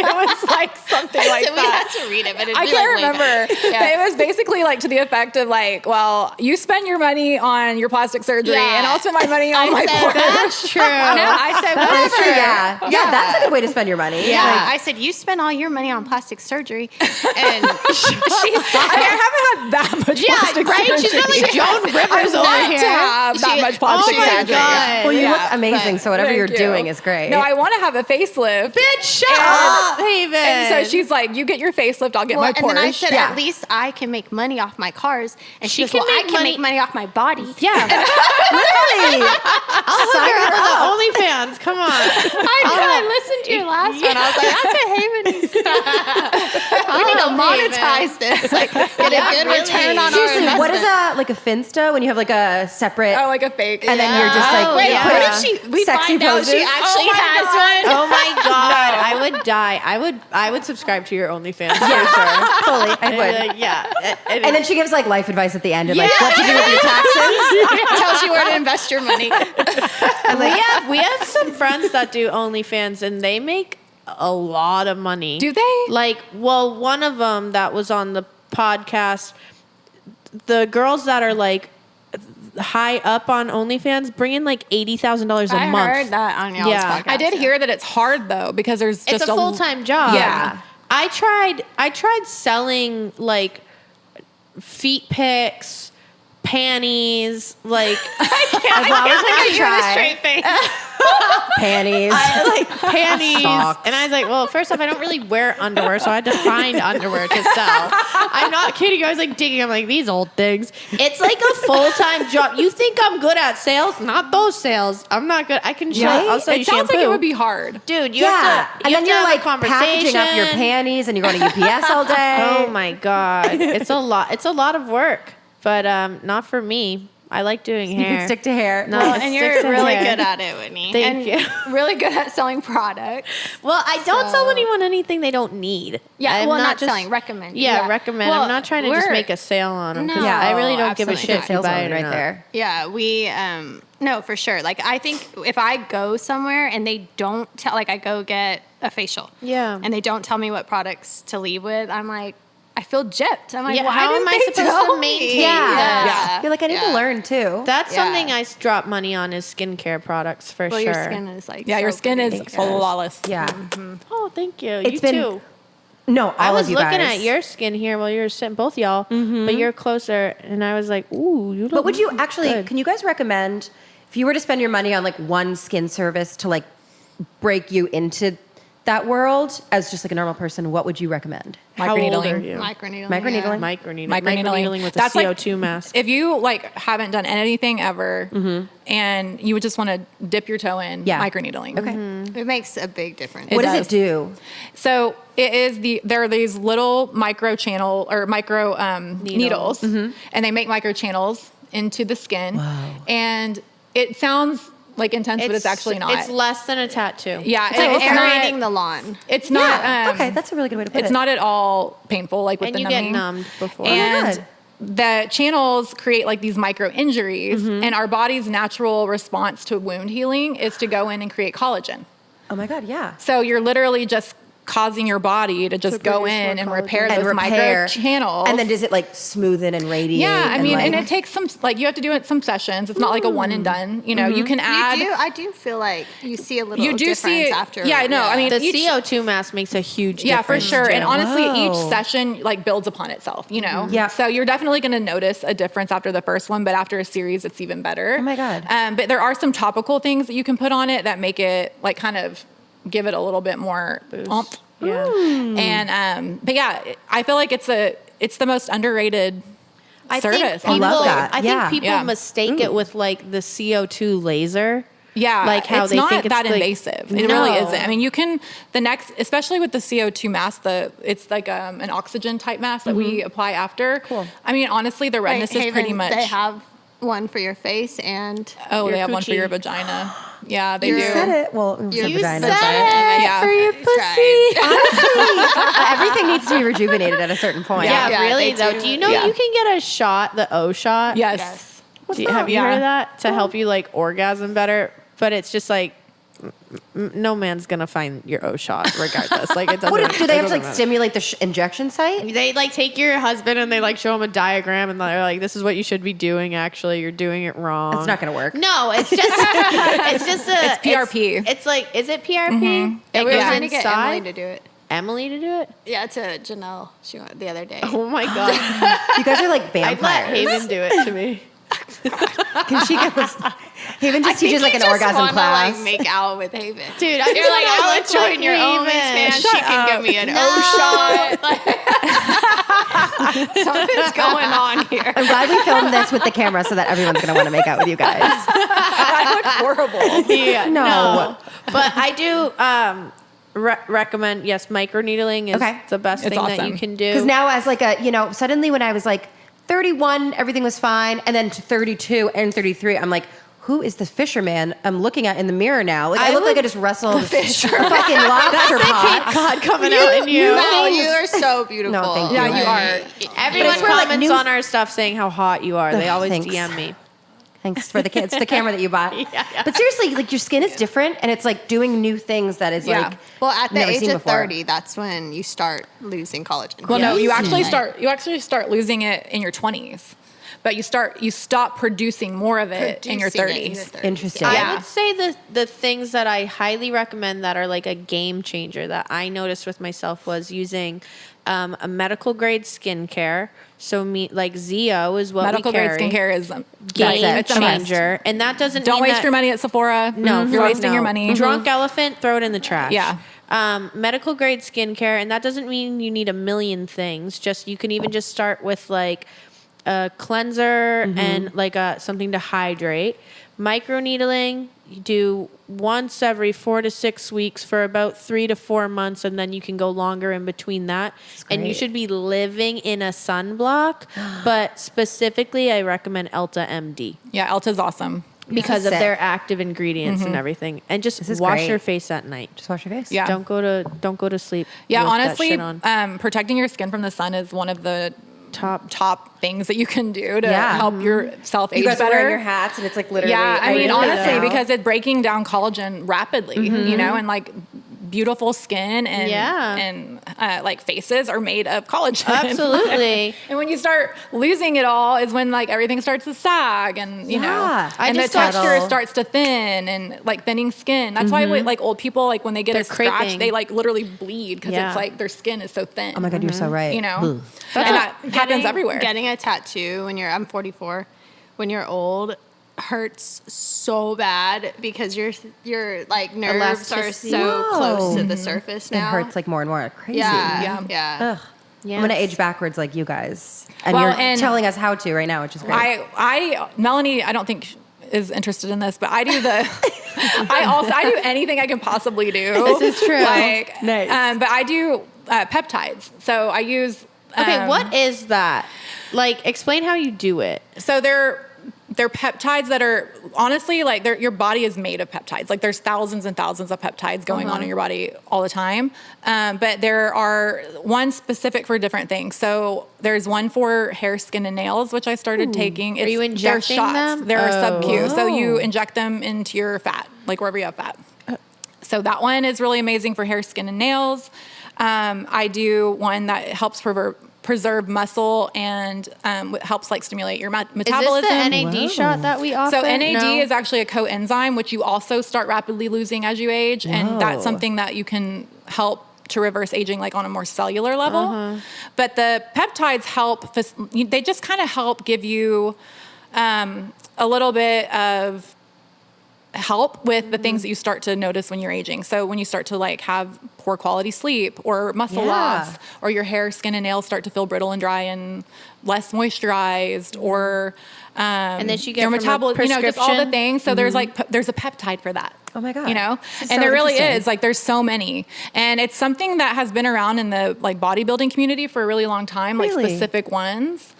It was like something like
So we
that.
had to read it, but it'd
I
be
can't
like way
remember.
back. Yeah.
But it was basically like to the effect of like, well, you spend your money on your plastic surgery,
Yeah.
and I'll spend my money on my
said,
porn.
That's true.
No, I said,
That's
whatever.
true. Yeah, that's a good way to spend your money.
Yeah,
Like,
I said you spend all your money on plastic surgery, and
I haven't had that much plastic
right?
surgery.
She's got like Joan Rivers
I
over
want
here.
to have that much plastic
Oh my
surgery.
God.
well, you
Yeah,
look amazing, so whatever
Thank
you're
you.
doing is great.
No, I want to have a facelift.
Bitch, shut
And-
up, Haven.
And so she's like, you get your facelift, I'll get my
and
Porsche.
then I said,
Yeah.
at least I can make money off my cars, and
She
she goes,
can
well, I
make
can
money-
make money off my body.
yeah.
Really?
I'll hook her for the OnlyFans. Come on.
I listened to your last one. I was like, that's what Haven needs to do. We need to monetize this, like get a good
really.
return on our
Seriously,
investment.
what is like a Finsta when you have like a separate
Oh, like a fake.
and then you're just like
Oh,
Wait,
yeah.
what if we
Sexy
find out
poses?
she actually
Oh my
has
God.
one?
Oh my God. I would die. I would subscribe to your OnlyFans for sure.
fully. I would.
Yeah.
And then she gives like life advice at the end and like
Yeah.
what to do with your taxes.
Tells you where to invest your money.
we have some friends that do OnlyFans and they make a lot of money.
Do they?
Like, well, one of them that was on the podcast, the girls that are like high up on OnlyFans bring in like $80,000 a
I
month.
heard that on y'all's
Yeah.
podcast.
I did hear that it's hard though, because there's just
It's a full-time job.
Yeah.
I tried selling like feet pics, panties, like
Straight face.
Panties.
like panties.
Socks.
And I was like, well, first off, I don't really wear underwear, so I had to find underwear to sell. I'm not kidding. I was like digging. I'm like, these old things. It's like a full-time job. You think I'm good at sales? Not those sales. I'm not good. I can show.
Right?
I'll sell you
It sounds
shampoo.
like it would be hard.
Dude, you
yeah.
have to.
And
You
then
have to
you're
have a
like packaging up your
conversation.
panties and you're going to UPS all day.
Oh my God. It's a lot. It's a lot of work, but not for me. I like doing
You
hair.
can stick to hair.
No,
Well,
it
and
sticks
you're
to
really
hair.
good at it, Whitney.
Thank
and
you.
really good at selling products.
Well, I don't sell anyone anything they don't need.
Yeah,
I'm
well, not
just-
selling, recommend.
Yeah, recommend.
Well,
I'm not trying to just
we're-
make a sale on them.
No,
Yeah,
I really don't give a
absolutely
shit if you
Saleswoman
buy it or
right
not.
there.
Yeah, we no, for sure. Like I think if I go somewhere and they don't tell, like I go get a facial,
Yeah.
and they don't tell me what products to leave with, I'm like, I feel gypped. I'm like,
Yeah,
why
how
didn't
am I
they
supposed
tell
to
me?
maintain
Yeah. You're like, I need to
Yeah.
learn too.
That's
Yeah.
something I drop money on is skincare products for
Well,
sure.
your skin is like
Yeah, your
so
skin
pretty.
is flawless.
Yeah.
Oh, thank you.
It's
you
been-
too.
No, all
I was
of you
looking
guys.
at your skin here while you were sitting, both y'all, but you're closer, and I was like, ooh, you look.
But would you actually,
good.
can you guys recommend, if you were to spend your money on like one skin service to like break you into that world as just like a normal person, what would you recommend?
How old are
Microneedling.
you?
Microneedling.
Microneedling?
Microneedling.
Microneedling.
With
That's
a
like-
CO2 mask.
If you like haven't done anything ever, and you would just want to dip your toe in,
Yeah.
microneedling.
Okay.
It makes a big difference.
What does
does.
it do?
So it is there are these little micro channel or micro needles, and they make micro channels into the skin, and it sounds like intense, but it's actually not.
It's less than a tattoo.
Yeah,
It's like
it's
aerating
not.
the lawn.
It's not.
Okay, that's a really good way to put it.
It's not at all painful, like with
And
the
you get
numbing.
numbed before.
And
God.
the channels create like these micro injuries, and our body's natural response to wound healing is to go in and create collagen.
Oh my God, yeah.
So you're literally just causing your body to just go
produce
in
more
and
collagen.
repair
And
those micro
repair.
channels.
And then does it like smoothen and radiate?
yeah, I mean,
like,
and it takes some, like you have to do it some sessions. It's not like a one and done. You know, you can add.
I do feel like you see a little
You do
difference
see it-
after.
yeah, no, I mean,
The
each-
CO2 mask makes a huge
Yeah, for
difference.
sure. And
too.
honestly,
Wow.
each session like builds upon itself, you know?
Yeah.
So you're definitely going to notice a difference after the first one, but after a series, it's even better.
Oh my God.
But there are some topical things that you can put on it that make it like kind of give it a little bit more oomph.
Yeah.
And but yeah, I feel like it's the most underrated service.
I love that.
I
Yeah.
think people mistake it with like the CO2 laser.
Yeah,
Like how
it's
they
not
think it's
that
like-
invasive. It
No.
really isn't. I mean, you can especially with the CO2 mask, it's like an oxygen type mask that we apply after. Cool. I mean, honestly, the redness is
Haven,
pretty much.
They have one for your face and
Oh,
your
they have one for
coochie.
your vagina. Yeah, they
You
do.
Said it. Well, it was
You
a vagina.
said
Yeah.
For your pussy.
Everything needs to be rejuvenated at a certain point.
Yeah,
Yeah,
really
they
though.
do.
Do you know
Yeah.
you can get a shot, the O shot?
Yes.
Have you heard of that? To
Oh.
help you like orgasm better, but it's just like no man's gonna find your O shot regardless. Like it doesn't.
What do they have to
it
like
doesn't
stimulate the injection site?
matter. They like take your husband and they like show him a diagram and they're like, "This is what you should be doing. Actually, you're doing it wrong."
It's not going to work.
No, it's just it's just a
It's PRP.
It's like, is it PRP? It
we were
goes
trying to get
inside?
Emily to do it.
Emily to do it?
Yeah, to Janelle. She went the other day.
Oh my god!
You guys are like
I'd let
vampires.
Haven do it to me.
Can she give us? Haven just teaches like an orgasm
wanna,
class.
Like, make out with Haven.
Dude, I
You're
just
like,
wanna
I
look
would join
like
your
Haven.
OnlyFans.
Shut
She can give me an O shot. Like, something's going on here.
I'm glad we filmed this with the camera so that everyone's going to want to make out with you guys.
That looked horrible.
Yeah,
No.
But I do recommend, yes, microneedling is
Okay.
the best
It's
thing that
awesome.
you can do.
Because now, as like suddenly when I was like 31, everything was fine, and then to 32 and 33, I'm like, who is the fisherman I'm looking at in the mirror now? Like I look like I just wrestled a fucking lobster pot.
God coming out in you.
Wow, you are so beautiful.
No, thank you.
Yeah, you are.
Everyone
But it's like
comments
new-
on our stuff saying how hot you are. They
Ugh,
always
thanks.
DM me.
Thanks for the kids, the camera that you bought.
Yeah.
But seriously, like your skin is different, and it's like doing new things that is
Yeah.
like
Well, at the
never
age
seen
of
before.
30, that's when you start losing collagen.
Well, no, you
Yes.
actually start losing it in your 20s, but you stop producing more of it in your
Producing it in
30s.
your 30s.
Interesting.
I
Yeah.
would say the things that I highly recommend that are like a game changer that I noticed with myself was using a medical grade skincare. So like ZO is what
Medical
we
grade
carry.
skincare is
Game
it's a must.
changer, and that doesn't
Don't
mean
waste
that,
your money at Sephora.
No,
you're
fuck
wasting
no.
your money.
Drunk elephant, throw it in the trash.
Yeah.
Medical grade skincare, and that doesn't mean you need a million things. Just you can even just start with like a cleanser and like something to hydrate. Microneedling, you do once every 4 to 6 weeks for about 3 to 4 months, and then you can go longer in between that. And you
great.
should be living in a sunblock, but specifically, I recommend Elta MD
Yeah, Elta's awesome.
because of
Sick.
their active ingredients and everything. And just
This is
wash
great.
your face at night.
Just wash your face.
Yeah.
Don't go to sleep.
Yeah,
with that
honestly,
shit on.
protecting your skin from the sun is one of the top things that you can do to
Yeah.
help yourself age
You guys are
better.
wearing your hats, and it's like literally.
Yeah, I mean,
really
honestly,
know.
because it's breaking down collagen rapidly, you know, and like beautiful skin and
Yeah.
and like faces are made of collagen.
Absolutely.
And when you start losing it all is when like everything starts to sag and you know
Yeah.
I
and the
just thought-
texture starts to thin and like thinning skin. That's why like old people like when they get
They're
a scratch
creping.
they like literally bleed because
Yeah.
it's like their skin is so thin.
Oh my god, you're so right.
You know,
Ugh.
and that happens everywhere.
Getting a tattoo when I'm 44, when you're old, hurts so bad because your like nerves are
Elasticity.
so close to the
Whoa.
surface
It
now.
hurts like more and more. Crazy.
Yeah, yeah.
Ugh.
Yes.
I'm gonna age backwards like you guys, and
Well,
you're
and-
telling us how to right now, which is great.
Melanie, I don't think is interested in this, but I do the, I do anything I can possibly do.
This is true.
Like,
Nice.
but I do peptides. So I use.
Okay, what is that? Like, explain how you do it.
So they're peptides that are honestly like your body is made of peptides. Like there's thousands and thousands of peptides going on in your body all the time. But there are one specific for different things. So there's one for hair, skin, and nails, which I started taking.
Are you
they're
injecting
shots.
them?
They're
Oh.
sub-Q. So you inject them into your fat, like wherever you have fat. So that one is really amazing for hair, skin, and nails. I do one that helps preserve muscle and helps like stimulate your metabolism.
Is this the NAD shot that we offer?
So NAD
No?
is actually a coenzyme, which you also start rapidly losing as you age, and that's
Whoa.
something that you can help to reverse aging, like on a more cellular level. But the peptides help; they just kind of help give you a little bit of help with the things that you start to notice when you're aging. So when you start to like have poor quality sleep or muscle loss, or your hair, skin, and nails start to feel brittle and dry and less moisturized, or
And then you get
your
from a
metabolism, just all the
prescription?
things. So there's like there's a peptide for that.
Oh my God.
And
so
there really
interesting.
is, like, there's so many. And it's something that has been around in the like bodybuilding community for a really long time, like
Really?
specific ones.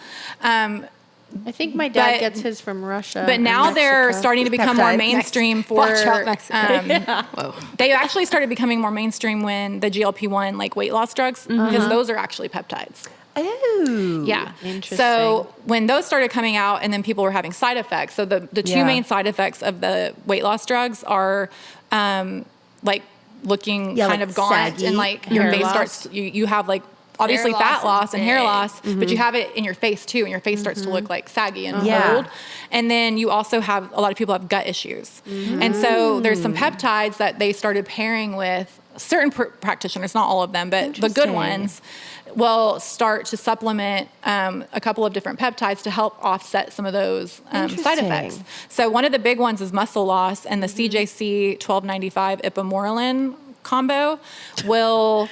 I think my dad
But-
gets his from Russia.
But
and
now they're
Mexico.
starting to become more
Peptides.
mainstream for.
Watch out, Mexico.
They actually started becoming more mainstream when the GLP-1 like weight loss drugs, because those are actually peptides.
Oh.
Yeah.
Interesting.
So when those started coming out, and then people were having side effects. So the two
Yeah.
main side effects of the weight loss drugs are like looking
Yeah,
kind
like
of gaunt,
saggy.
and like your
Hair
face
loss.
starts. You have like obviously
Hair
fat
loss
loss
is
and hair
big.
loss, but you have it in your face too, and your face starts to look like saggy and
Yeah.
old. And then you also have a lot of people have gut issues, and so there's some peptides that they started pairing with certain practitioners, not all of them, but the good
Interesting.
ones will start to supplement a couple of different peptides to help offset some of those side
Interesting.
effects. So one of the big ones is muscle loss, and the CJC 1295 ipamorelin combo will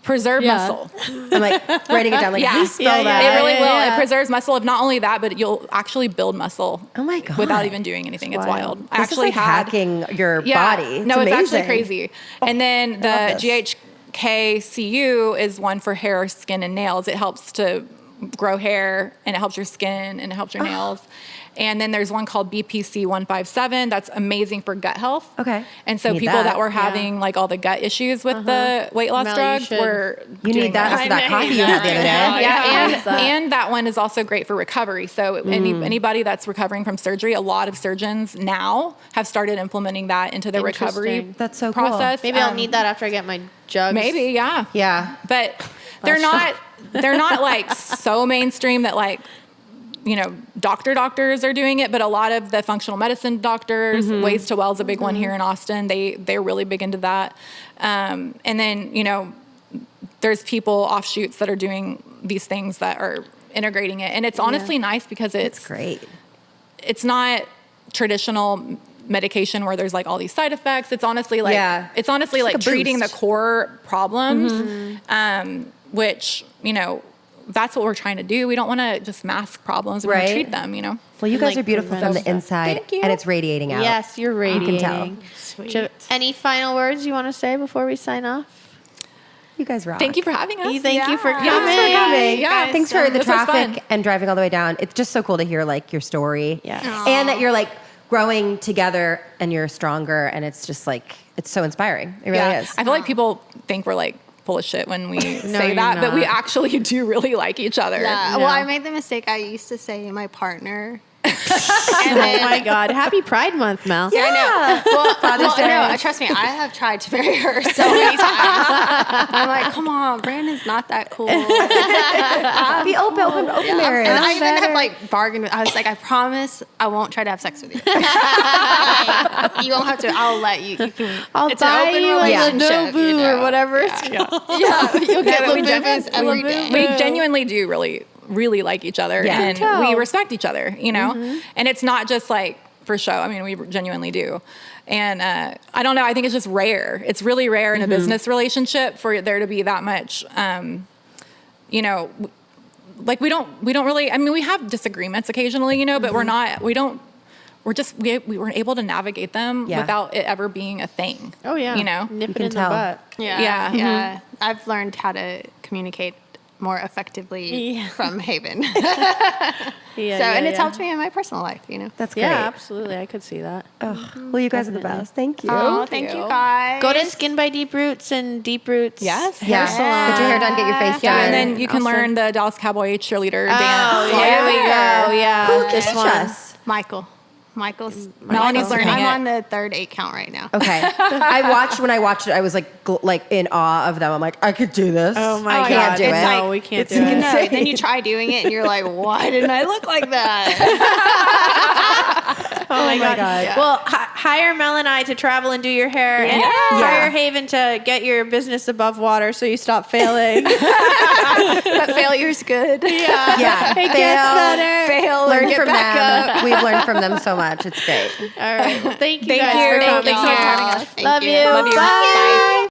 preserve muscle.
I'm like writing it down. Like,
Yeah.
how do you spell
Yeah,
that?
It really will.
yeah.
It preserves muscle. If not only that, but you'll actually build muscle.
Oh my God.
Without even doing anything. It's wild. I
This
actually
is like
had
hacking your body.
no, it's actually
amazing.
crazy. And then the
love this.
GHKCU is one for hair, skin, and nails. It helps to grow hair, and it helps your skin, and it helps your nails. And then there's one called BPC 157 that's amazing for gut health.
Okay.
And so
Need
people that
that.
were having like all the gut issues with the weight loss
Mel, you
drugs
should.
were
You
doing
need that after that
I
coffee
know.
you had the other day.
yeah, and that one is also great for recovery. So anybody that's recovering from surgery, a lot of surgeons now have started implementing that into their recovery
Interesting.
That's so cool.
process.
Maybe I'll need that after I get my jugs.
Maybe, yeah.
Yeah.
But they're not like so mainstream that like, you know, doctors are doing it, but a lot of the functional medicine doctors, Ways to Well's a big one here in Austin. They're really big into that. And then, you know, there's people offshoots that are doing these things that are integrating it. And it's honestly nice because
It's great.
it's not traditional medication where there's like all these side effects. It's honestly like it's honestly like
like a
treating the
boost.
core problems, which, you know, that's what we're trying to do. We don't want to just mask problems. We want
Right.
to treat them, you know.
Well, you guys
like
are beautiful from
prevent
the inside,
Thank you.
and it's radiating out.
Yes, you're
You
radiating.
can tell.
Sweet. Any final words you want to say before we sign off?
You guys rock.
Thank you for having us.
Thank you for coming.
Thanks for coming.
Yes.
Thanks for the
This was fun.
traffic and driving all the way down. It's just so cool to hear like your story.
Yes.
And that you're like growing together and you're stronger, and it's just like it's so inspiring. It really is.
I feel like people think we're like full of shit when we say
you're
that, but we
not.
actually do really like each other.
Yeah.
No.
Well, I made the mistake. I used to say my partner.
Oh my God. Happy Pride Month, Mel.
Yeah, I know. Well,
Day.
no, trust me, I have tried to marry her so many times. I'm like, come on, Brandon's not that cool.
Be open marriage.
And I even have like bargained with, I was like, I promise I won't try to have sex with you. You won't have to, I'll let you. You can,
I'll
it's an
buy
open
you a
relationship.
Nobu
you know?
or whatever it's called.
Yeah, you'll get
but we
Labubus every day.
We genuinely do really like each other,
Yeah.
and
tell.
we respect each other, you know. And it's not just like for show. I mean, we genuinely do. And I don't know. I think it's just rare. It's really rare in a business relationship for there to be that much, you know. Like we don't really. I mean, we have disagreements occasionally, you know, but we're able to navigate them
Yeah.
without it ever being a thing.
Oh, yeah.
You know.
Nip it
can
in
tell.
the butt.
Yeah,
Yeah.
I've learned how to communicate more effectively
Yeah.
from Haven.
Yeah,
So, and it's helped me in my personal life, you know.
That's great.
Yeah, absolutely. I could see that.
Well, you guys are the best. Thank you.
Oh, thank you guys.
Go to Skin by Deep Roots and Deep Roots.
Yes.
Yeah.
salon.
Get your hair done. Get your face
Yeah,
done.
and then you can
Also-
learn the Dallas Cowboy cheerleader
Oh,
dance.
there we go. Yeah.
Who
this
teach
one.
us?
Michael's
Melanie's learning
I'm
it.
on the third 8 count right now.
Okay. When I watched it, I was like in awe of them. I'm like, I could do this.
Oh my
I
God.
can't do
It's
it.
like- No, we can't
It's
do it.
No,
insane.
then you try doing it and you're like, why didn't I look like that?
Oh my God.
God.
Well, hire Mel and I to travel and do your hair, and hire Haven to get your business above water so you stop failing.
But failure's good.
Yeah.
It gets better.
Fail or
Learn
get
from
back
them.
up.
We've learned from them so much. It's great.
All right. Well, thank you
Thank
guys
you.
for coming.
Thanks for having us.
Love you.
Love you.
Bye.
Bye.